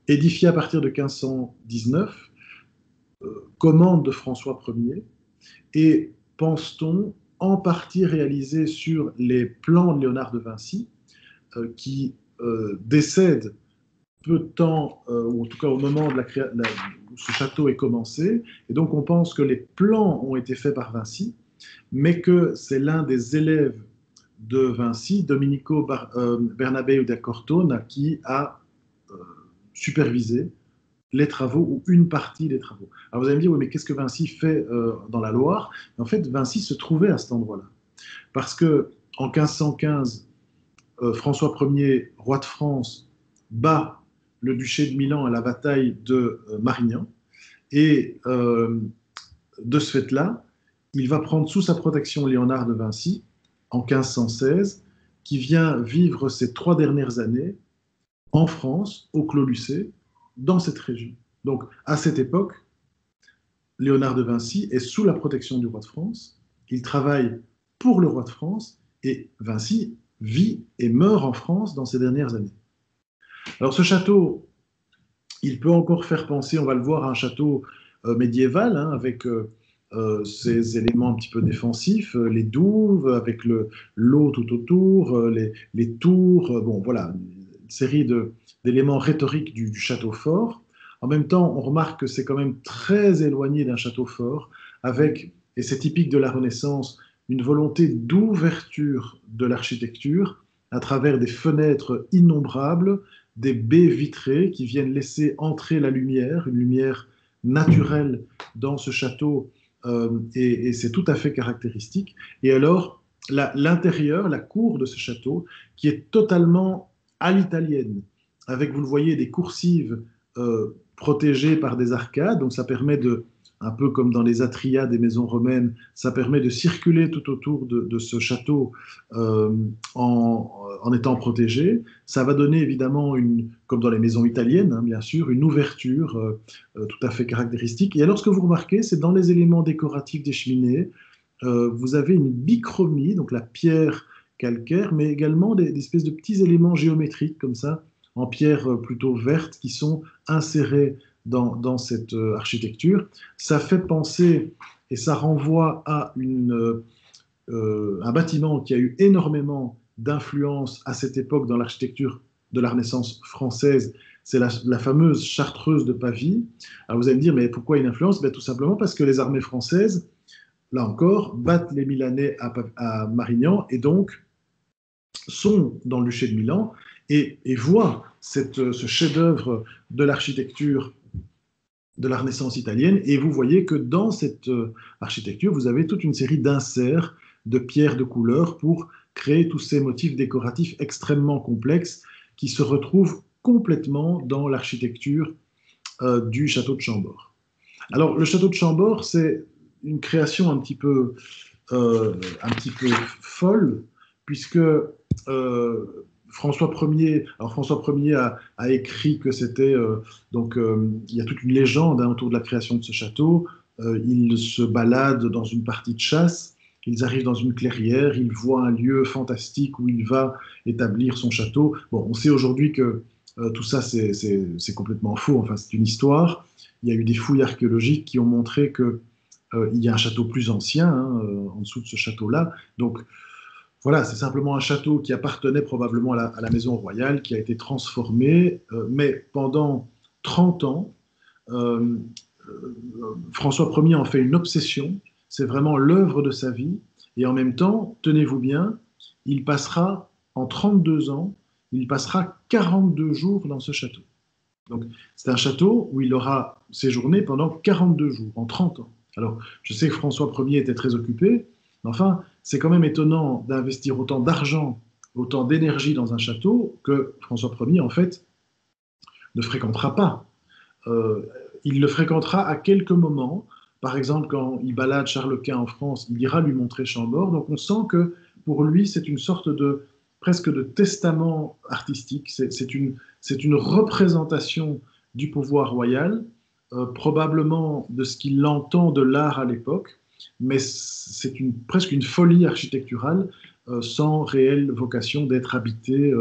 Édifié à partir de 1519, commande de François Ier, et pense-t-on en partie réalisé sur les plans de Léonard de Vinci, qui décède peu de temps, ou en tout cas au moment où ce château est commencé, et donc on pense que les plans ont été faits par Vinci, mais que c'est l'un des élèves de Vinci, Domenico Bernabeu da Cortona, qui a superviser les travaux ou une partie des travaux. Alors vous allez me dire, oui, mais qu'est-ce que Vinci fait dans la Loire? En fait, Vinci se trouvait à cet endroit-là. Parce que en 1515, François Ier, roi de France, bat le duché de Milan à la bataille de Marignan. Et de ce fait-là, il va prendre sous sa protection Léonard de Vinci en 1516, qui vient vivre ses 3 dernières années en France, au Clos Lucé, dans cette région. Donc, à cette époque, Léonard de Vinci est sous la protection du roi de France. Il travaille pour le roi de France et Vinci vit et meurt en France dans ces dernières années. Alors, ce château, il peut encore faire penser, on va le voir, à un château médiéval, hein, avec ces éléments un petit peu défensifs, les douves, avec l'eau tout autour, les tours, bon voilà, une série d'éléments rhétoriques du château fort. En même temps, on remarque que c'est quand même très éloigné d'un château fort, avec, et c'est typique de la Renaissance, une volonté d'ouverture de l'architecture à travers des fenêtres innombrables, des baies vitrées qui viennent laisser entrer la lumière, une lumière naturelle dans ce château, et c'est tout à fait caractéristique. Et alors, l'intérieur, la cour de ce château, qui est totalement à l'italienne, avec, vous le voyez, des coursives protégées par des arcades, donc ça permet de, un peu comme dans les atria des maisons romaines, ça permet de circuler tout autour de ce château en étant protégé. Ça va donner évidemment, comme dans les maisons italiennes, hein, bien sûr, une ouverture tout à fait caractéristique. Et alors ce que vous remarquez, c'est dans les éléments décoratifs des cheminées, vous avez une bichromie, donc la pierre calcaire, mais également des espèces de petits éléments géométriques comme ça, en pierre plutôt verte, qui sont insérés dans cette architecture. Ça fait penser et ça renvoie à un bâtiment qui a eu énormément d'influence à cette époque dans l'architecture de la Renaissance française. C'est la fameuse chartreuse de Pavie. Alors vous allez me dire, mais pourquoi une influence? Tout simplement parce que les armées françaises, là encore, battent les Milanais à Marignan et donc sont dans le duché de Milan et voient ce chef-d'œuvre de l'architecture de la Renaissance italienne, et vous voyez que dans cette architecture, vous avez toute une série d'inserts de pierres de couleur pour créer tous ces motifs décoratifs extrêmement complexes qui se retrouvent complètement dans l'architecture du château de Chambord. Alors, le château de Chambord, c'est une création un petit peu folle, puisque François Ier a écrit que c'était il y a toute une légende autour de la création de ce château. Ils se baladent dans une partie de chasse, ils arrivent dans une clairière, ils voient un lieu fantastique où il va établir son château. Bon, on sait aujourd'hui que tout ça c'est complètement faux. Enfin, c'est une histoire. Il y a eu des fouilles archéologiques qui ont montré que il y a un château plus ancien en dessous de ce château-là. Donc voilà, c'est simplement un château qui appartenait probablement à la maison royale, qui a été transformé, mais pendant 30 ans, François Ier en fait une obsession, c'est vraiment l'œuvre de sa vie, et en même temps, tenez-vous bien, il passera, en 32 ans, il passera 42 jours dans ce château. Donc c'est un château où il aura séjourné pendant 42 jours, en 30 ans. Alors, je sais que François Ier était très occupé, mais enfin, c'est quand même étonnant d'investir autant d'argent, autant d'énergie dans un château que François Ier, en fait, ne fréquentera pas. Il le fréquentera à quelques moments. Par exemple, quand il balade Charles Quint en France, il ira lui montrer Chambord. Donc on sent que pour lui, c'est une sorte presque de testament artistique. C'est une représentation du pouvoir royal, probablement de ce qu'il entend de l'art à l'époque, mais c'est presque une folie architecturale sans réelle vocation d'être habitée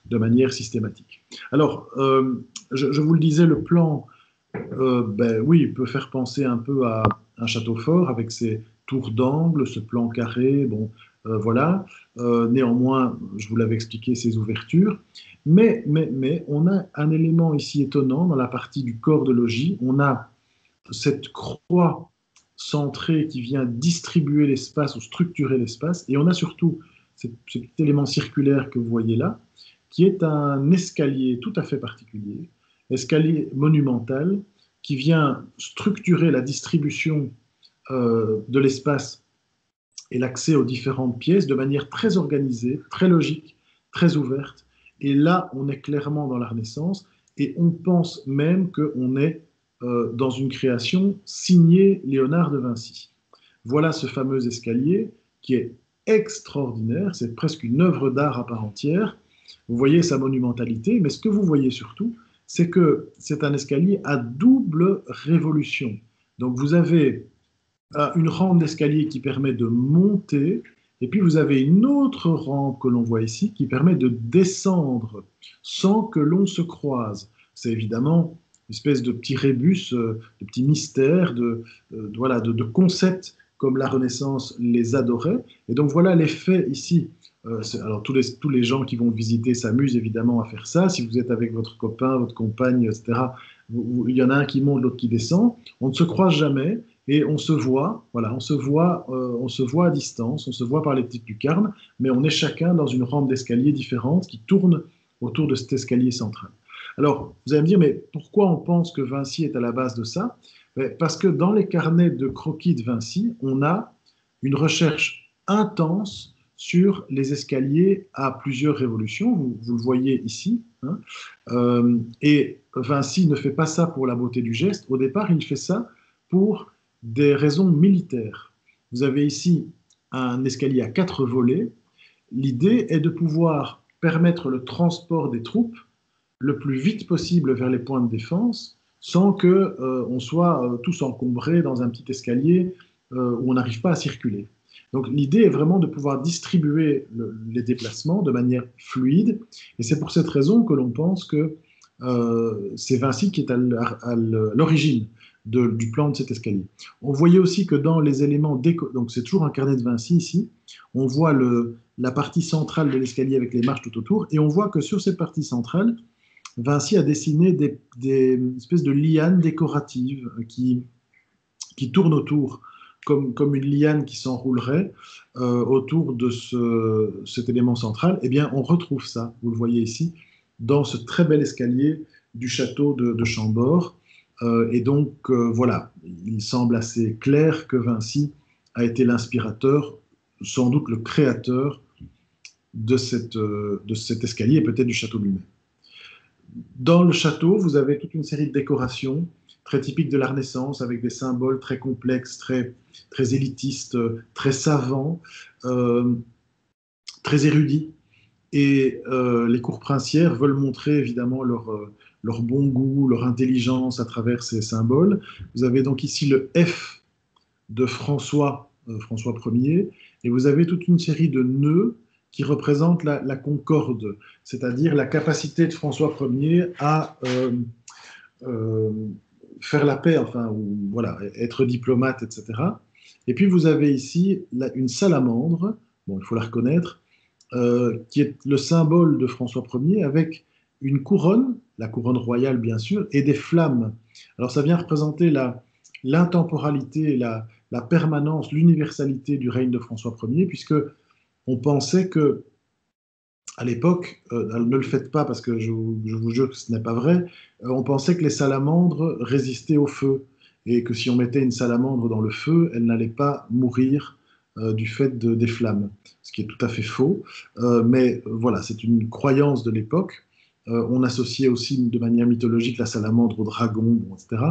de manière systématique. Alors, je vous le disais, le plan, oui, il peut faire penser un peu à un château fort avec ses tours d'angle, ce plan carré, bon, voilà. Néanmoins, je vous l'avais expliqué, ces ouvertures. Mais on a un élément ici étonnant dans la partie du corps de logis. On a cette croix centrée qui vient distribuer l'espace ou structurer l'espace. Et on a surtout ce petit élément circulaire que vous voyez là, qui est un escalier tout à fait particulier, escalier monumental, qui vient structurer la distribution de l'espace et l'accès aux différentes pièces de manière très organisée, très logique, très ouverte. Et là, on est clairement dans la Renaissance, et on pense même qu'on est dans une création signée Léonard de Vinci. Voilà ce fameux escalier qui est extraordinaire, c'est presque une œuvre d'art à part entière, vous voyez sa monumentalité, mais ce que vous voyez surtout, c'est que c'est un escalier à double révolution. Donc vous avez une rampe d'escalier qui permet de monter, et puis vous avez une autre rampe que l'on voit ici qui permet de descendre sans que l'on se croise. C'est évidemment une espèce de petit rébus, de petit mystère, voilà, de concepts comme la Renaissance les adorait. Et donc voilà l'effet ici. Alors tous les gens qui vont visiter s'amusent évidemment à faire ça. Si vous êtes avec votre copain, votre compagne, etc., il y en a un qui monte, l'autre qui descend. On ne se croise jamais. Et on se voit, voilà, on se voit à distance, on se voit par les petites lucarnes, mais on est chacun dans une rampe d'escalier différente qui tourne autour de cet escalier central. Alors, vous allez me dire, mais pourquoi on pense que Vinci est à la base de ça? Parce que dans les carnets de croquis de Vinci, on a une recherche intense sur les escaliers à plusieurs révolutions, vous le voyez ici, hein. Et Vinci ne fait pas ça pour la beauté du geste, au départ, il fait ça pour des raisons militaires. Vous avez ici un escalier à 4 volets. L'idée est de pouvoir permettre le transport des troupes le plus vite possible vers les points de défense sans qu'on soit tous encombrés dans un petit escalier où on n'arrive pas à circuler. Donc l'idée est vraiment de pouvoir distribuer les déplacements de manière fluide, et c'est pour cette raison que l'on pense que c'est Vinci qui est à l'origine du plan de cet escalier. On voyait aussi que dans les éléments donc c'est toujours un carnet de Vinci ici, on voit la partie centrale de l'escalier avec les marches tout autour, et on voit que sur cette partie centrale, Vinci a dessiné des espèces de lianes décoratives qui tournent autour, comme une liane qui s'enroulerait autour de cet élément central. Eh bien, on retrouve ça, vous le voyez ici, dans ce très bel escalier du château de Chambord. Et donc, voilà, il semble assez clair que Vinci a été l'inspirateur, sans doute le créateur de cet escalier et peut-être du château lui-même. Dans le château, vous avez toute une série de décorations très typiques de la Renaissance, avec des symboles très complexes, très élitistes, très savants, très érudits. Et les cours princières veulent montrer évidemment leur bon goût, leur intelligence à travers ces symboles. Vous avez donc ici le F de François Ier, et vous avez toute une série de nœuds qui représentent la concorde, c'est-à-dire la capacité de François Ier à faire la paix, enfin, ou, voilà, être diplomate, etc. Et puis vous avez ici une salamandre, bon, il faut la reconnaître, qui est le symbole de François Ier, avec une couronne, la couronne royale bien sûr, et des flammes. Alors ça vient représenter l'intemporalité, la permanence, l'universalité du règne de François Ier, puisque on pensait que, à l'époque, ne le faites pas parce que je vous jure que ce n'est pas vrai, on pensait que les salamandres résistaient au feu, et que si on mettait une salamandre dans le feu, elle n'allait pas mourir du fait des flammes, ce qui est tout à fait faux. Mais voilà, c'est une croyance de l'époque. On associait aussi de manière mythologique la salamandre au dragon, bon, etc.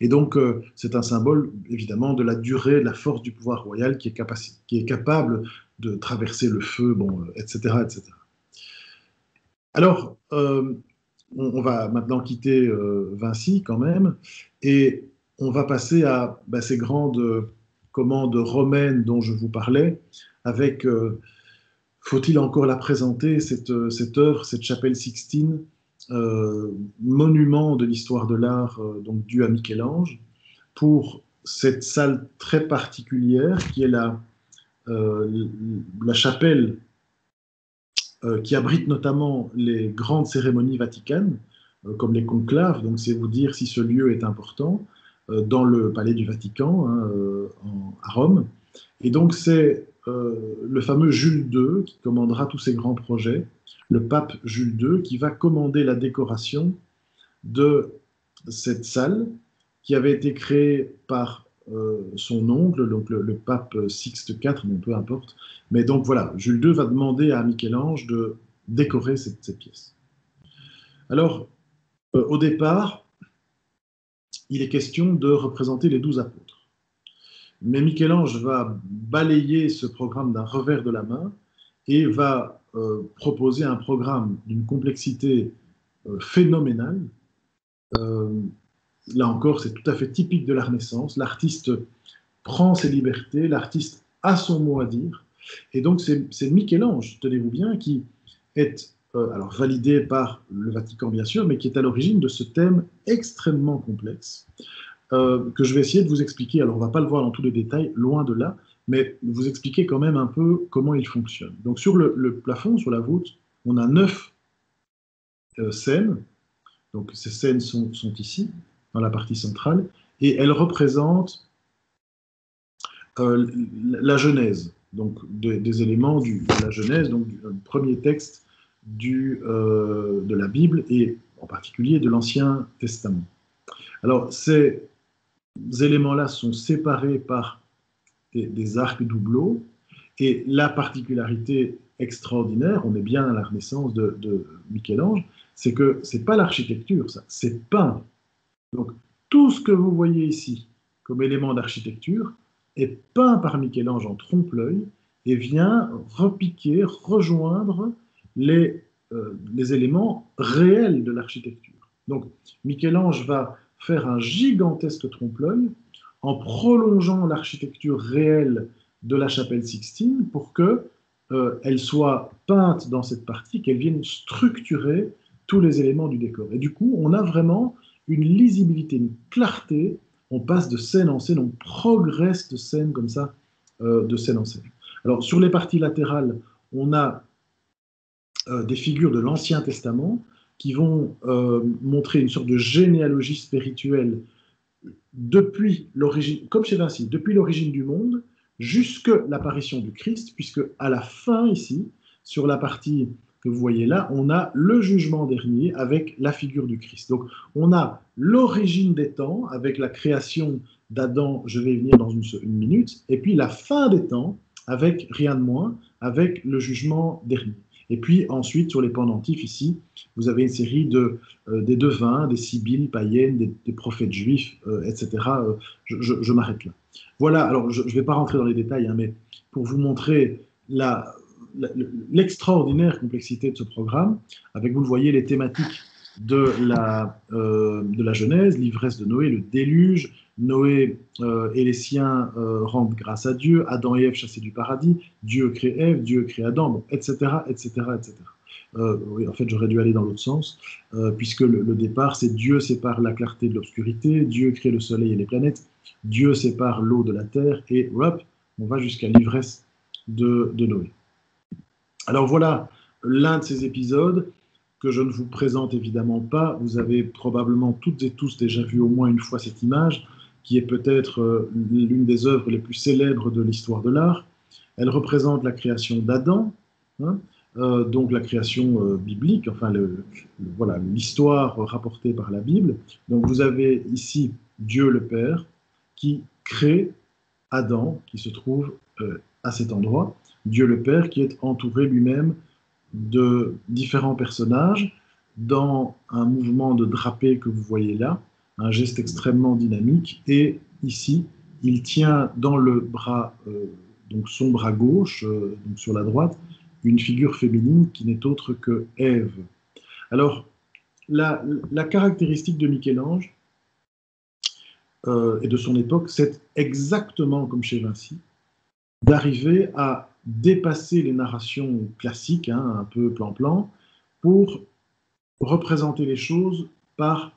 Et donc, c'est un symbole, évidemment, de la durée, de la force du pouvoir royal qui est capable de traverser le feu, bon, etc., etc. Alors, on va maintenant quitter Vinci quand même, et on va passer à ces grandes commandes romaines dont je vous parlais, avec, faut-il encore la présenter, cette œuvre, cette chapelle Sixtine, monument de l'histoire de l'art, donc dû à Michel-Ange, pour cette salle très particulière qui est la chapelle qui abrite notamment les grandes cérémonies vaticanes, comme les conclaves, donc c'est vous dire si ce lieu est important, dans le palais du Vatican, hein, à Rome. Et donc c'est le fameux Jules II qui commandera tous ces grands projets, le pape Jules II, qui va commander la décoration de cette salle qui avait été créée par son oncle, donc le pape Sixte IV, bon, peu importe. Mais donc voilà, Jules II va demander à Michel-Ange de décorer cette pièce. Alors, au départ, il est question de représenter les 12 apôtres. Mais Michel-Ange va balayer ce programme d'un revers de la main et va proposer un programme d'une complexité phénoménale. Là encore, c'est tout à fait typique de la Renaissance. L'artiste prend ses libertés, l'artiste a son mot à dire. Et donc, c'est Michel-Ange, tenez-vous bien, qui est alors validé par le Vatican, bien sûr, mais qui est à l'origine de ce thème extrêmement complexe que je vais essayer de vous expliquer. Alors, on ne va pas le voir dans tous les détails, loin de là, mais vous expliquer quand même un peu comment il fonctionne. Donc, sur le plafond, sur la voûte, on a 9 scènes. Donc, ces scènes sont ici, dans la partie centrale, et elles représentent la Genèse, donc des éléments de la Genèse, donc du premier texte de la Bible, et en particulier de l'Ancien Testament. Alors, ces éléments-là sont séparés par des arcs doubleaux, et la particularité extraordinaire, on est bien à la Renaissance de Michel-Ange, c'est que c'est pas l'architecture, ça, c'est peint. Donc, tout ce que vous voyez ici comme élément d'architecture est peint par Michel-Ange en trompe-l'œil et vient repiquer, rejoindre les éléments réels de l'architecture. Donc, Michel-Ange va faire un gigantesque trompe-l'œil en prolongeant l'architecture réelle de la chapelle Sixtine pour qu'elle soit peinte dans cette partie, qu'elle vienne structurer tous les éléments du décor. Et du coup, on a vraiment une lisibilité, une clarté. On passe de scène en scène, on progresse de scène comme ça, de scène en scène. Alors, sur les parties latérales, on a des figures de l'Ancien Testament qui vont montrer une sorte de généalogie spirituelle depuis l'origine, comme chez Vinci, depuis l'origine du monde jusqu'à l'apparition du Christ, puisque à la fin ici, sur la partie que vous voyez là, on a le jugement dernier avec la figure du Christ. Donc on a l'origine des temps avec la création d'Adam, je vais y venir dans une minute, et puis la fin des temps avec rien de moins, avec le jugement dernier. Et puis ensuite, sur les pendentifs ici, vous avez une série des devins, des sibylles païennes, des prophètes juifs, etc. Je m'arrête là. Voilà, alors je ne vais pas rentrer dans les détails, hein, mais pour vous montrer l'extraordinaire complexité de ce programme, avec, vous le voyez, les thématiques de la Genèse, l'ivresse de Noé, le déluge, Noé et les siens rendent grâce à Dieu, Adam et Ève chassés du paradis, Dieu crée Ève, Dieu crée Adam, bon, etc., etc., etc. Oui, en fait, j'aurais dû aller dans l'autre sens, puisque le départ, c'est Dieu sépare la clarté de l'obscurité, Dieu crée le soleil et les planètes, Dieu sépare l'eau de la terre, et hop, on va jusqu'à l'ivresse de Noé. Alors voilà l'un de ces épisodes que je ne vous présente évidemment pas. Vous avez probablement toutes et tous déjà vu au moins une fois cette image, qui est peut-être l'une des œuvres les plus célèbres de l'histoire de l'art. Elle représente la création d'Adam, hein, donc la création biblique, enfin voilà, l'histoire rapportée par la Bible. Donc vous avez ici Dieu le Père qui crée Adam, qui se trouve à cet endroit. Dieu le Père qui est entouré lui-même de différents personnages dans un mouvement de drapé que vous voyez là, un geste extrêmement dynamique, et ici, il tient dans le bras, donc son bras gauche, donc sur la droite, une figure féminine qui n'est autre que Ève. Alors, la caractéristique de Michel-Ange et de son époque, c'est exactement comme chez Vinci, d'arriver à dépasser les narrations classiques, hein, un peu plan-plan, pour représenter les choses par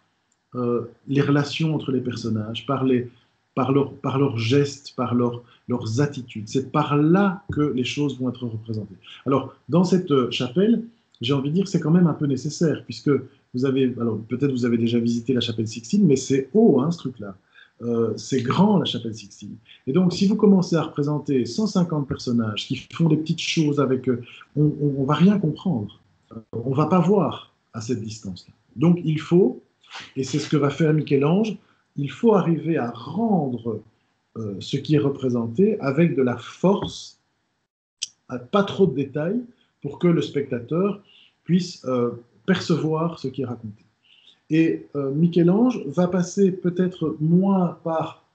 les relations entre les personnages, par leurs gestes, par leurs attitudes. C'est par là que les choses vont être représentées. Alors, dans cette chapelle, j'ai envie de dire que c'est quand même un peu nécessaire, puisque vous avez, alors peut-être vous avez déjà visité la chapelle Sixtine, mais c'est haut, hein, ce truc-là. C'est grand, la chapelle Sixtine. Et donc, si vous commencez à représenter 150 personnages qui font des petites choses avec eux, on ne va rien comprendre. On ne va pas voir à cette distance-là. Donc, il faut, et c'est ce que va faire Michel-Ange, il faut arriver à rendre ce qui est représenté avec de la force, pas trop de détails, pour que le spectateur puisse percevoir ce qui est raconté. Et Michel-Ange va passer peut-être moins par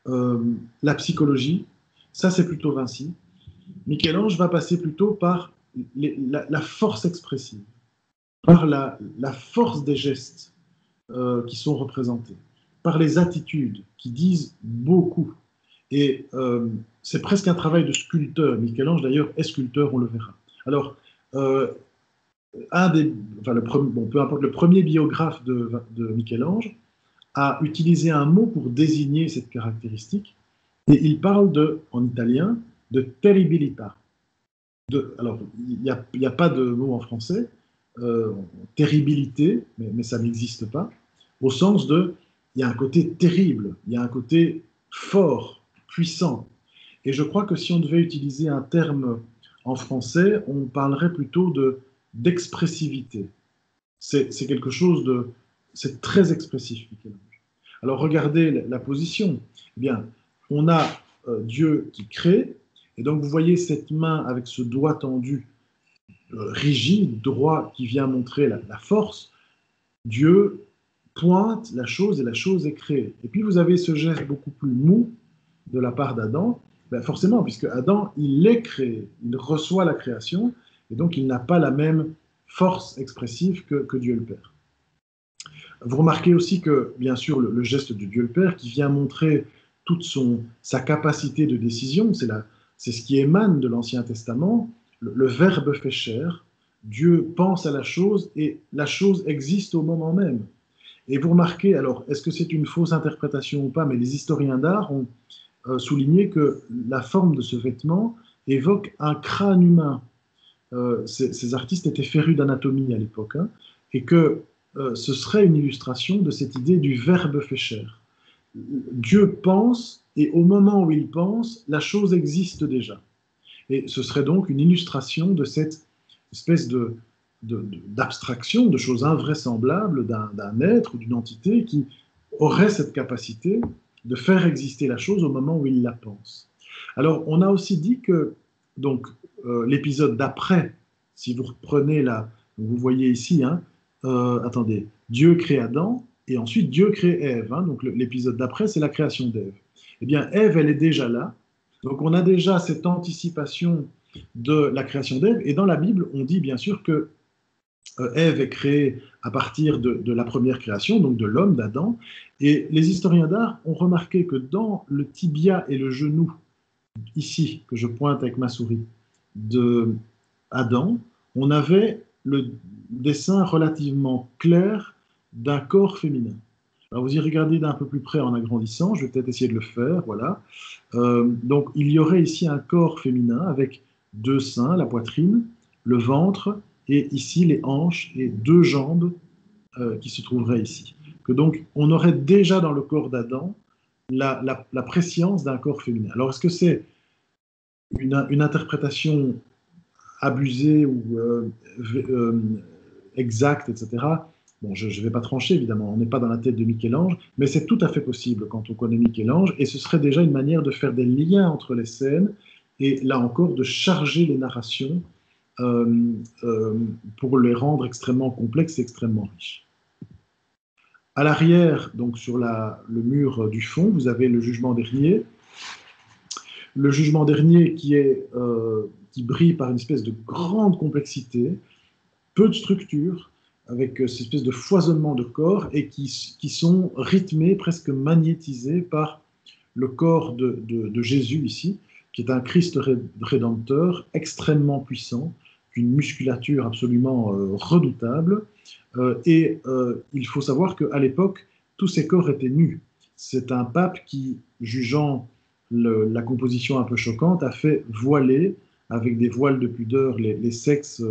la psychologie, ça c'est plutôt Vinci, Michel-Ange va passer plutôt par la force expressive, par la force des gestes qui sont représentés, par les attitudes qui disent beaucoup. Et c'est presque un travail de sculpteur. Michel-Ange, d'ailleurs, est sculpteur, on le verra. Alors, peu importe, le premier biographe de Michel-Ange a utilisé un mot pour désigner cette caractéristique, et il parle en italien de terribilità. Alors, il n'y a pas de mot en français, terribilité, mais ça n'existe pas, au sens de, il y a un côté terrible, il y a un côté fort, puissant. Et je crois que si on devait utiliser un terme en français, on parlerait plutôt d'expressivité. C'est quelque chose de... C'est très expressif, Michel-Ange. Alors regardez la position. Eh bien, on a Dieu qui crée, et donc vous voyez cette main avec ce doigt tendu, rigide, droit, qui vient montrer la force. Dieu pointe la chose et la chose est créée. Et puis vous avez ce geste beaucoup plus mou de la part d'Adam, forcément, puisque Adam, il est créé, il reçoit la création, et donc il n'a pas la même force expressive que Dieu le Père. Vous remarquez aussi que, bien sûr, le geste de Dieu le Père, qui vient montrer toute sa capacité de décision, c'est ce qui émane de l'Ancien Testament, le Verbe fait chair, Dieu pense à la chose et la chose existe au moment même. Et vous remarquez, alors, est-ce que c'est une fausse interprétation ou pas, mais les historiens d'art ont souligné que la forme de ce vêtement évoque un crâne humain. Ces artistes étaient férus d'anatomie à l'époque, hein, et que ce serait une illustration de cette idée du Verbe fait chair. Dieu pense, et au moment où il pense, la chose existe déjà. Et ce serait donc une illustration de cette espèce d'abstraction, de choses invraisemblables d'un être ou d'une entité qui aurait cette capacité de faire exister la chose au moment où il la pense. Alors, on a aussi dit que donc l'épisode d'après, si vous reprenez vous voyez ici, hein, attendez, Dieu crée Adam, et ensuite Dieu crée Ève. Hein, donc l'épisode d'après, c'est la création d'Ève. Eh bien, Ève, elle est déjà là. Donc on a déjà cette anticipation de la création d'Ève. Et dans la Bible, on dit bien sûr que Ève est créée à partir de la première création, donc de l'homme, d'Adam. Et les historiens d'art ont remarqué que dans le tibia et le genou, ici, que je pointe avec ma souris, de Adam, on avait le dessin relativement clair d'un corps féminin. Alors vous y regardez d'un peu plus près en agrandissant, je vais peut-être essayer de le faire, voilà. Donc il y aurait ici un corps féminin avec deux seins, la poitrine, le ventre, et ici les hanches et deux jambes qui se trouveraient ici. Que donc on aurait déjà dans le corps d'Adam la prescience d'un corps féminin. Alors est-ce que c'est une interprétation abusée ou exacte, etc. Bon, je ne vais pas trancher, évidemment, on n'est pas dans la tête de Michel-Ange, mais c'est tout à fait possible quand on connaît Michel-Ange, et ce serait déjà une manière de faire des liens entre les scènes, et là encore, de charger les narrations pour les rendre extrêmement complexes et extrêmement riches. À l'arrière, donc sur le mur du fond, vous avez le jugement dernier. Le jugement dernier qui brille par une espèce de grande complexité, peu de structure, avec cette espèce de foisonnement de corps, et qui sont rythmés, presque magnétisés par le corps de Jésus ici, qui est un Christ rédempteur extrêmement puissant, d'une musculature absolument redoutable. Et il faut savoir qu'à l'époque, tous ces corps étaient nus. C'est un pape qui, jugeant la composition un peu choquante, a fait voiler, avec des voiles de pudeur, les sexes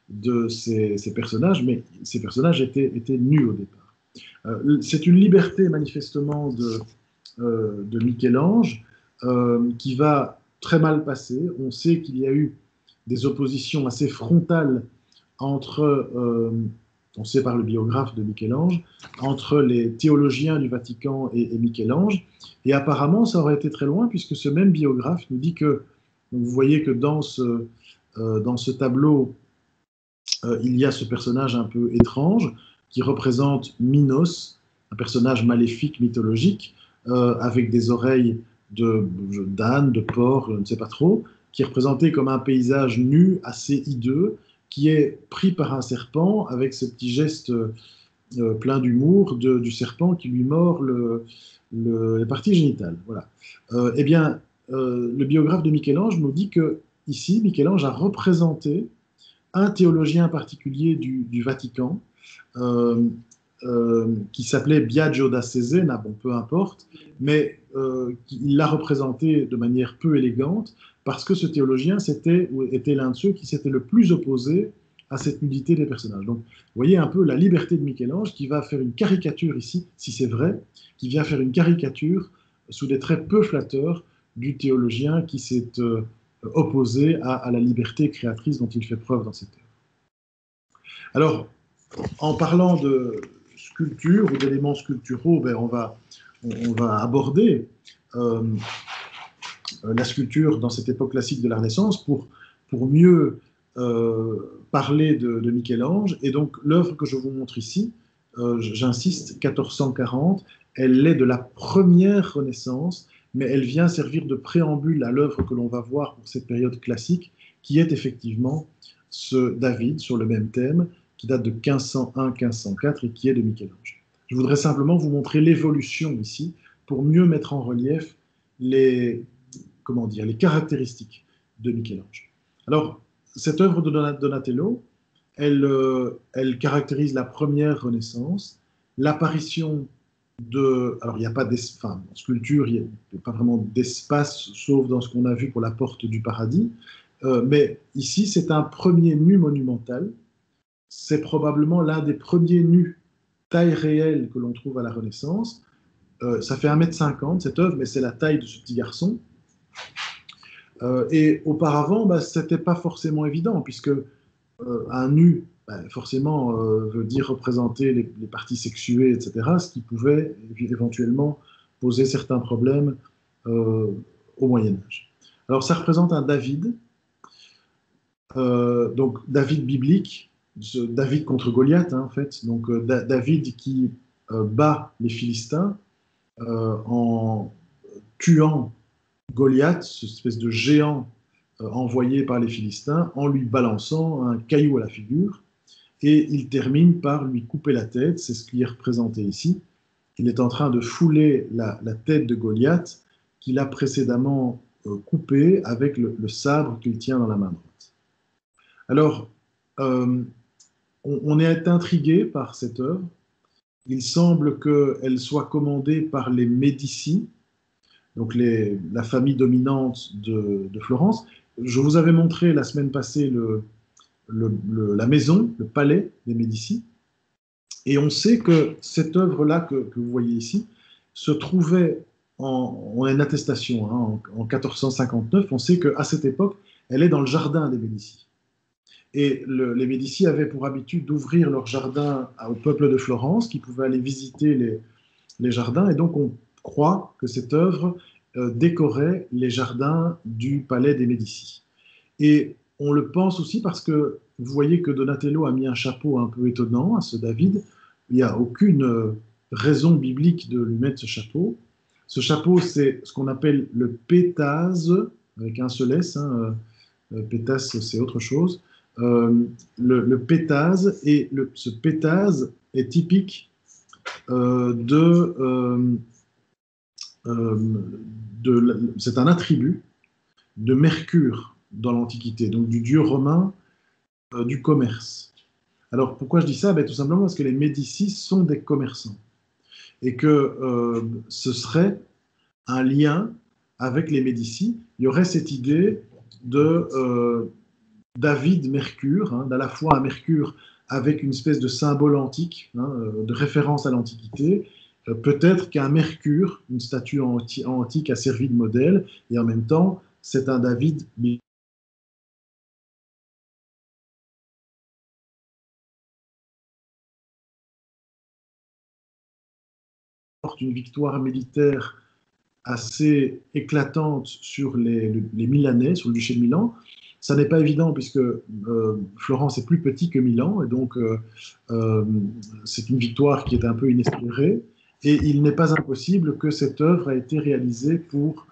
de ces personnages, mais ces personnages étaient nus au départ. C'est une liberté manifestement de Michel-Ange qui va très mal passer. On sait qu'il y a eu des oppositions assez frontales entre, on sait par le biographe de Michel-Ange, entre les théologiens du Vatican et Michel-Ange, et apparemment ça aurait été très loin, puisque ce même biographe nous dit que, vous voyez que dans ce tableau, il y a ce personnage un peu étrange qui représente Minos, un personnage maléfique, mythologique, avec des oreilles d'âne, de porc, je ne sais pas trop, qui est représenté comme un paysage nu, assez hideux, qui est pris par un serpent avec ce petit geste plein d'humour du serpent qui lui mord les parties génitales. Voilà. Eh bien, le biographe de Michel-Ange nous dit que ici, Michel-Ange a représenté un théologien particulier du Vatican, qui s'appelait Biagio da Cesena, bon, peu importe, mais il l'a représenté de manière peu élégante, parce que ce théologien était l'un de ceux qui s'était le plus opposé à cette nudité des personnages. Donc, vous voyez un peu la liberté de Michel-Ange qui va faire une caricature ici, si c'est vrai, qui vient faire une caricature sous des traits peu flatteurs du théologien qui s'est opposé à la liberté créatrice dont il fait preuve dans cette œuvre. Alors, en parlant de sculpture ou d'éléments sculpturaux, ben on va aborder la sculpture dans cette époque classique de la Renaissance pour mieux parler de Michel-Ange. Et donc, l'œuvre que je vous montre ici, j'insiste, 1440, elle est de la première Renaissance, mais elle vient servir de préambule à l'œuvre que l'on va voir pour cette période classique, qui est effectivement ce David sur le même thème, qui date de 1501-1504 et qui est de Michel-Ange. Je voudrais simplement vous montrer l'évolution ici pour mieux mettre en relief les caractéristiques de Michel-Ange. Alors, cette œuvre de Donatello, elle caractérise la première Renaissance, l'apparition de... Alors, il n'y a pas en sculpture, il n'y a pas vraiment d'espace, sauf dans ce qu'on a vu pour la porte du paradis, mais ici, c'est un premier nu monumental. C'est probablement l'un des premiers nus taille réelle que l'on trouve à la Renaissance. Ça fait 1,50 m cette œuvre, mais c'est la taille de ce petit garçon. Et auparavant, ce n'était pas forcément évident, puisque un nu, forcément, veut dire représenter les parties sexuées, etc., ce qui pouvait éventuellement poser certains problèmes au Moyen-Âge. Alors, ça représente un David, donc David biblique, David contre Goliath, en fait, donc David qui bat les Philistins en tuant Goliath, cette espèce de géant envoyé par les Philistins, en lui balançant un caillou à la figure, et il termine par lui couper la tête. C'est ce qui est représenté ici. Il est en train de fouler la tête de Goliath qu'il a précédemment coupée avec le sabre qu'il tient dans la main droite. Alors, on est intrigué par cette œuvre. Il semble qu'elle soit commandée par les Médicis, donc la famille dominante de Florence. Je vous avais montré la semaine passée la maison, le palais des Médicis, et on sait que cette œuvre-là que vous voyez ici se trouvait, on a une attestation, en 1459, on sait qu'à cette époque, elle est dans le jardin des Médicis. Et les Médicis avaient pour habitude d'ouvrir leur jardin au peuple de Florence, qui pouvait aller visiter les jardins, et donc on croit que cette œuvre décorait les jardins du palais des Médicis. Et on le pense aussi parce que vous voyez que Donatello a mis un chapeau un peu étonnant à ce David. Il n'y a aucune raison biblique de lui mettre ce chapeau. Ce chapeau, c'est ce qu'on appelle le pétase, avec un seul S. Pétase, c'est autre chose. Le pétase, et ce pétase est typique c'est un attribut de Mercure dans l'Antiquité, donc du dieu romain du commerce. Alors pourquoi je dis ça? Tout simplement parce que les Médicis sont des commerçants et que ce serait un lien avec les Médicis. Il y aurait cette idée de David Mercure, d'à la fois un Mercure avec une espèce de symbole antique, de référence à l'Antiquité. Peut-être qu'un Mercure, une statue antique, a servi de modèle, et en même temps, c'est un David porte une victoire militaire assez éclatante sur les Milanais, sur le duché de Milan. Ça n'est pas évident puisque Florence est plus petit que Milan, et donc c'est une victoire qui est un peu inespérée. Et il n'est pas impossible que cette œuvre a été réalisée pour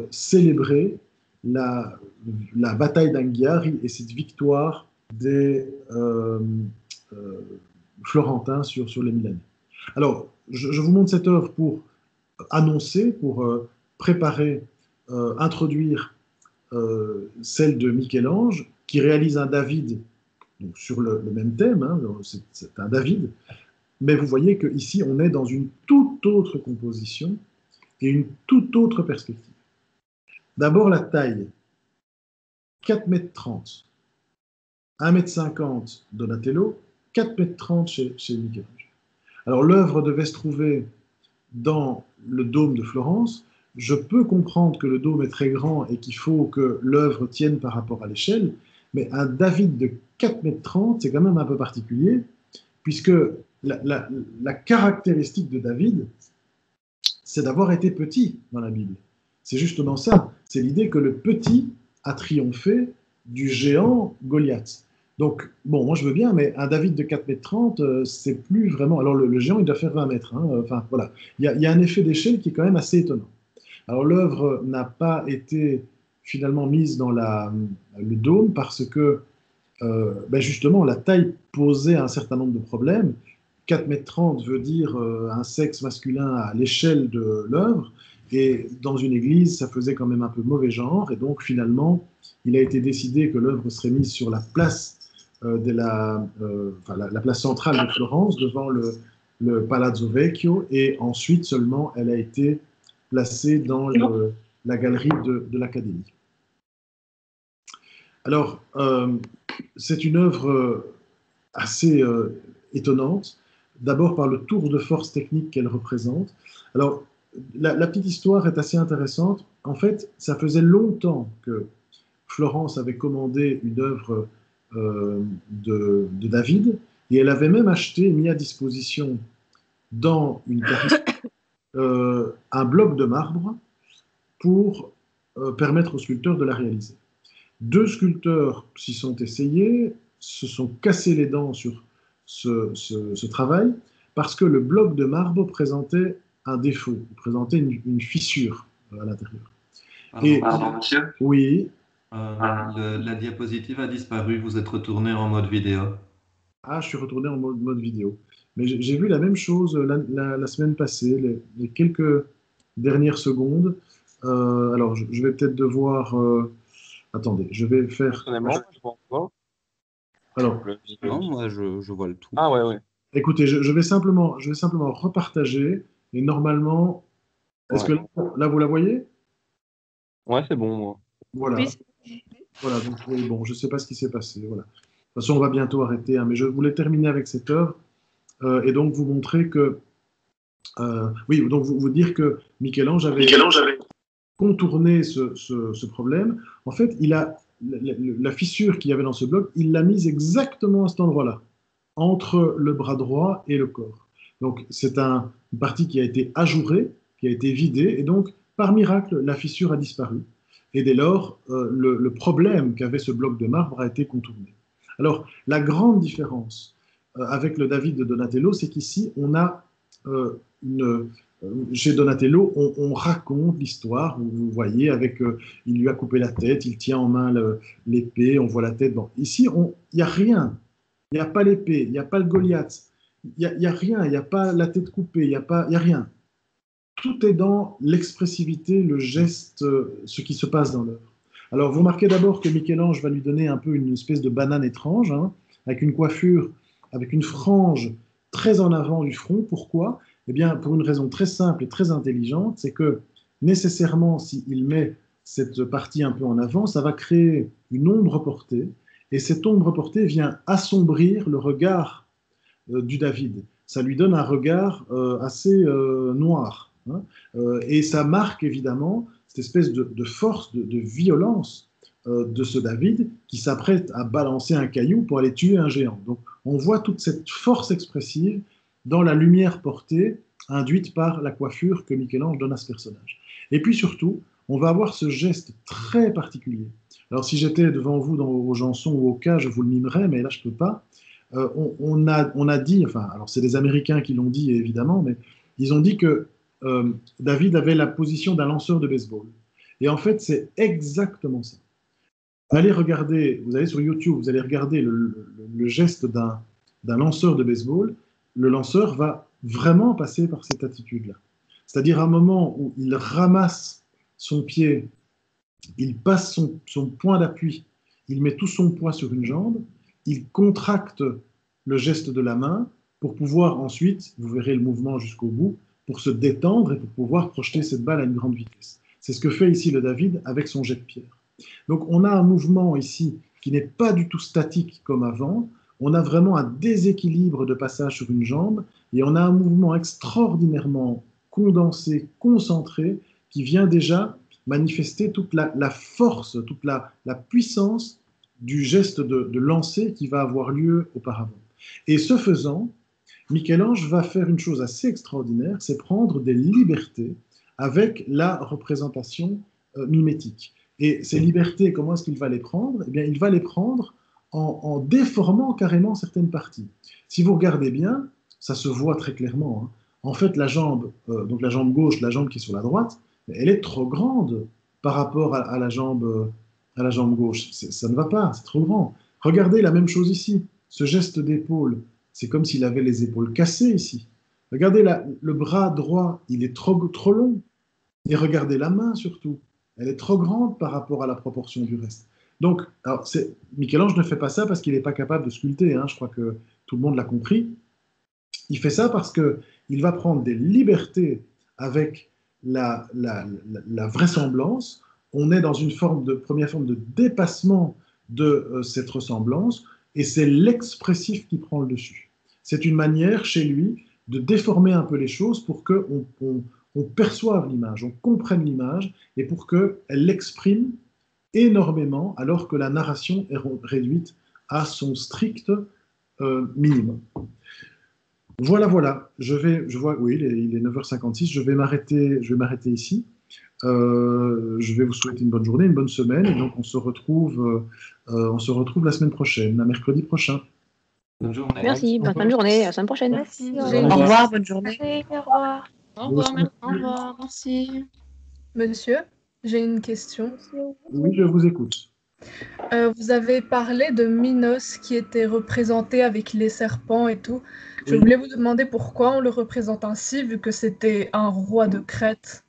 célébrer la bataille d'Anghiari et cette victoire des Florentins sur les Milanais. Alors, je vous montre cette œuvre pour annoncer, pour préparer, introduire celle de Michel-Ange, qui réalise un David donc sur le même thème, hein, c'est un David, mais vous voyez qu'ici, on est dans une toute autre composition et une toute autre perspective. D'abord, la taille, 4,30 m, 1,50 m Donatello, 4,30 m chez Michel-Ange. Alors, l'œuvre devait se trouver dans le dôme de Florence. Je peux comprendre que le dôme est très grand et qu'il faut que l'œuvre tienne par rapport à l'échelle, mais un David de 4,30 m, c'est quand même un peu particulier, puisque la caractéristique de David, c'est d'avoir été petit dans la Bible. C'est justement ça. C'est l'idée que le petit a triomphé du géant Goliath. Donc, bon, moi je veux bien, mais un David de 4,30 m, c'est plus vraiment... Alors le géant, il doit faire 20 mètres. Hein. Enfin, voilà. Il y a un effet d'échelle qui est quand même assez étonnant. Alors l'œuvre n'a pas été finalement mise dans le dôme parce que, justement, la taille posait un certain nombre de problèmes. 4,30 m veut dire un sexe masculin à l'échelle de l'œuvre, et dans une église, ça faisait quand même un peu mauvais genre, et donc finalement, il a été décidé que l'œuvre serait mise sur la place la place centrale de Florence, devant le Palazzo Vecchio, et ensuite seulement elle a été placée dans la galerie de l'Académie. Alors, c'est une œuvre assez étonnante, d'abord par le tour de force technique qu'elle représente. Alors, la petite histoire est assez intéressante. En fait, ça faisait longtemps que Florence avait commandé une œuvre de David, et elle avait même acheté et mis à disposition dans une un bloc de marbre pour permettre aux sculpteurs de la réaliser. 2 sculpteurs s'y sont essayés, se sont cassés les dents sur ce travail, parce que le bloc de marbre présentait un défaut, il présentait une fissure à l'intérieur. Pardon, monsieur. Oui. La diapositive a disparu, vous êtes retourné en mode vidéo. Ah, je suis retourné en mode vidéo. Mais j'ai vu la même chose la semaine passée, les quelques dernières secondes. Alors, je vais peut-être devoir... attendez, je vais faire... Je vois pas. Alors, Non, moi, je vois le tout. Ah ouais. Écoutez, je vais simplement repartager, et normalement... Est-ce que là, vous la voyez? Ouais, c'est bon, moi. Voilà. Oui. Voilà, donc bon, je ne sais pas ce qui s'est passé. Voilà. De toute façon, on va bientôt arrêter, hein, mais je voulais terminer avec cette œuvre et donc vous montrer que... oui, donc vous dire que Michel-Ange avait contourné ce problème. En fait, il a la fissure qu'il y avait dans ce bloc, il l'a mise exactement à cet endroit-là, entre le bras droit et le corps. Donc, c'est une partie qui a été ajourée, qui a été vidée, et donc, par miracle, la fissure a disparu. Et dès lors, le problème qu'avait ce bloc de marbre a été contourné. Alors, la grande différence avec le David de Donatello, c'est qu'ici, on a chez Donatello, on raconte l'histoire, vous voyez, il lui a coupé la tête, il tient en main l'épée, on voit la tête. Bon, ici, il n'y a rien. Il n'y a pas l'épée, il n'y a pas le Goliath, il n'y a rien, il n'y a pas la tête coupée, il n'y a rien. Tout est dans l'expressivité, le geste, ce qui se passe dans l'œuvre. Alors, vous remarquez d'abord que Michel-Ange va lui donner un peu une espèce de banane étrange, hein, avec une coiffure, avec une frange très en avant du front. Pourquoi? Eh bien, pour une raison très simple et très intelligente, c'est que nécessairement, s'il met cette partie un peu en avant, ça va créer une ombre portée, et cette ombre portée vient assombrir le regard du David. Ça lui donne un regard assez noir. Hein, et ça marque évidemment cette espèce de force, de violence de ce David qui s'apprête à balancer un caillou pour aller tuer un géant. Donc on voit toute cette force expressive dans la lumière portée induite par la coiffure que Michel-Ange donne à ce personnage. Et puis surtout, on va avoir ce geste très particulier. Alors si j'étais devant vous au Janson ou au Cas, je vous le mimerais, mais là je ne peux pas. On a dit, enfin, alors c'est des Américains qui l'ont dit évidemment, mais ils ont dit que David avait la position d'un lanceur de baseball. Et en fait, c'est exactement ça. Allez regarder, vous allez sur YouTube, vous allez regarder le geste d'un lanceur de baseball. Le lanceur va vraiment passer par cette attitude-là. C'est-à-dire à un moment où il ramasse son pied, il passe son point d'appui, il met tout son poids sur une jambe, il contracte le geste de la main pour pouvoir ensuite, vous verrez le mouvement jusqu'au bout, pour se détendre et pour pouvoir projeter cette balle à une grande vitesse. C'est ce que fait ici le David avec son jet de pierre. Donc on a un mouvement ici qui n'est pas du tout statique comme avant, on a vraiment un déséquilibre de passage sur une jambe et on a un mouvement extraordinairement condensé, concentré, qui vient déjà manifester toute la force, toute la puissance du geste de lancer qui va avoir lieu auparavant. Et ce faisant, Michel-Ange va faire une chose assez extraordinaire, c'est prendre des libertés avec la représentation mimétique. Et ces libertés, comment est-ce qu'il va les prendre? Eh bien, il va les prendre en déformant carrément certaines parties. Si vous regardez bien, ça se voit très clairement, hein. En fait, la jambe, donc la jambe gauche, la jambe qui est sur la droite, elle est trop grande par rapport à la jambe gauche. Ça ne va pas, c'est trop grand. Regardez la même chose ici. Ce geste d'épaule, c'est comme s'il avait les épaules cassées ici. Regardez le bras droit, il est trop long. Et regardez la main surtout. Elle est trop grande par rapport à la proportion du reste. Donc, Michel-Ange ne fait pas ça parce qu'il n'est pas capable de sculpter, hein, je crois que tout le monde l'a compris. Il fait ça parce qu'il va prendre des libertés avec la vraisemblance. On est dans une première forme de dépassement de cette ressemblance, et c'est l'expressif qui prend le dessus. C'est une manière, chez lui, de déformer un peu les choses pour qu'on perçoive l'image, on comprenne l'image, et pour qu'elle l'exprime énormément, alors que la narration est réduite à son strict minimum. Voilà. Je vois, oui, il est 9h56. Je vais m'arrêter ici. Je vais vous souhaiter une bonne journée, une bonne semaine, et donc on se retrouve la semaine prochaine, à mercredi prochain. Bonne journée. Merci, bonne fin de journée, à la semaine prochaine. Merci. Au Au revoir, bonne journée. Au revoir. Au revoir, merci. Monsieur, j'ai une question. Oui, je vous écoute. Vous avez parlé de Minos qui était représenté avec les serpents et tout. Je Oui. voulais vous demander pourquoi on le représente ainsi, vu que c'était un roi de Crète.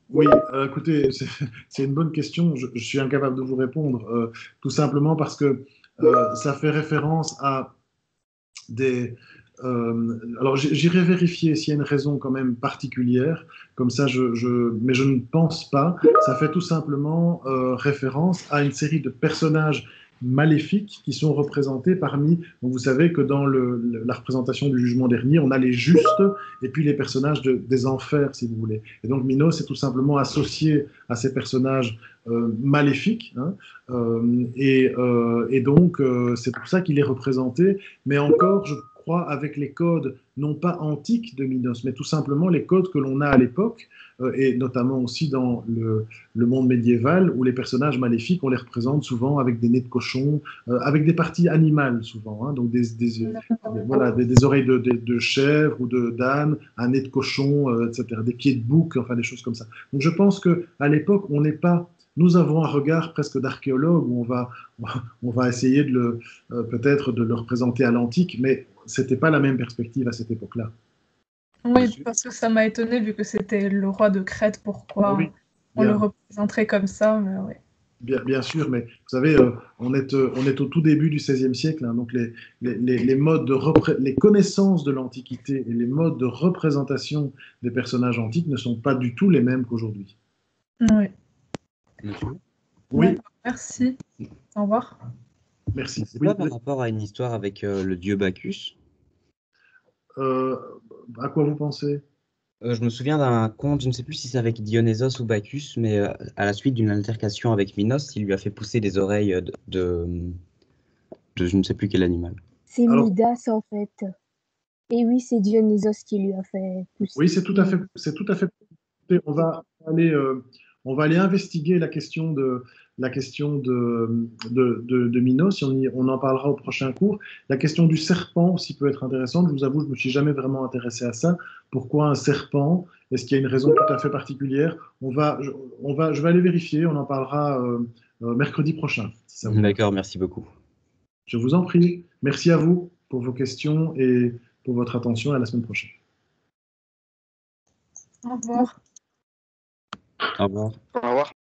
Oui, écoutez, c'est une bonne question. Je suis incapable de vous répondre, tout simplement parce que ça fait référence à des... alors, j'irai vérifier s'il y a une raison quand même particulière, comme ça, mais je ne pense pas. Ça fait tout simplement référence à une série de personnages maléfiques qui sont représentés parmi... Donc, vous savez que dans la représentation du jugement dernier, on a les justes et puis les personnages des enfers, si vous voulez. Et donc, Minos est tout simplement associé à ces personnages maléfiques, hein, et donc, c'est pour ça qu'il est représenté, mais encore, je crois, avec les codes, non pas antiques de Minos, mais tout simplement les codes que l'on a à l'époque, et notamment aussi dans le monde médiéval, où les personnages maléfiques, on les représente souvent avec des nez de cochon, avec des parties animales souvent, hein, donc des oreilles de chèvre ou d'âne, un nez de cochon, etc., des pieds de bouc, enfin des choses comme ça. Donc je pense qu'à l'époque, on n'est pas... Nous avons un regard presque d'archéologue où on va essayer peut-être de le représenter à l'antique, mais c'était pas la même perspective à cette époque-là. Oui, parce que ça m'a étonné vu que c'était le roi de Crète, pourquoi Oui, on le représenterait comme ça, mais oui. Bien sûr, mais vous savez, on est au tout début du XVIe siècle, hein, donc les modes les connaissances de l'Antiquité et les modes de représentation des personnages antiques ne sont pas du tout les mêmes qu'aujourd'hui. Oui. Monsieur. Oui, Merci. Au revoir. merci. C'est Oui, pas par rapport à une histoire avec le dieu Bacchus? à quoi vous pensez? Je me souviens d'un conte, je ne sais plus si c'est avec Dionysos ou Bacchus, mais à la suite d'une altercation avec Minos, il lui a fait pousser des oreilles de je ne sais plus quel animal. C'est Alors- Midas en fait. Et oui, c'est Dionysos qui lui a fait pousser. Oui, c'est tout à fait. On va aller investiguer la question la question de Minos, on en parlera au prochain cours. La question du serpent aussi peut être intéressante. Je vous avoue, je ne me suis jamais vraiment intéressé à ça. Pourquoi un serpent? Est-ce qu'il y a une raison tout à fait particulière? Je vais aller vérifier, on en parlera mercredi prochain. Si ça vous va. D'accord, merci beaucoup. Je vous en prie. Merci à vous pour vos questions et pour votre attention. À la semaine prochaine. Au revoir. Au revoir. Au revoir.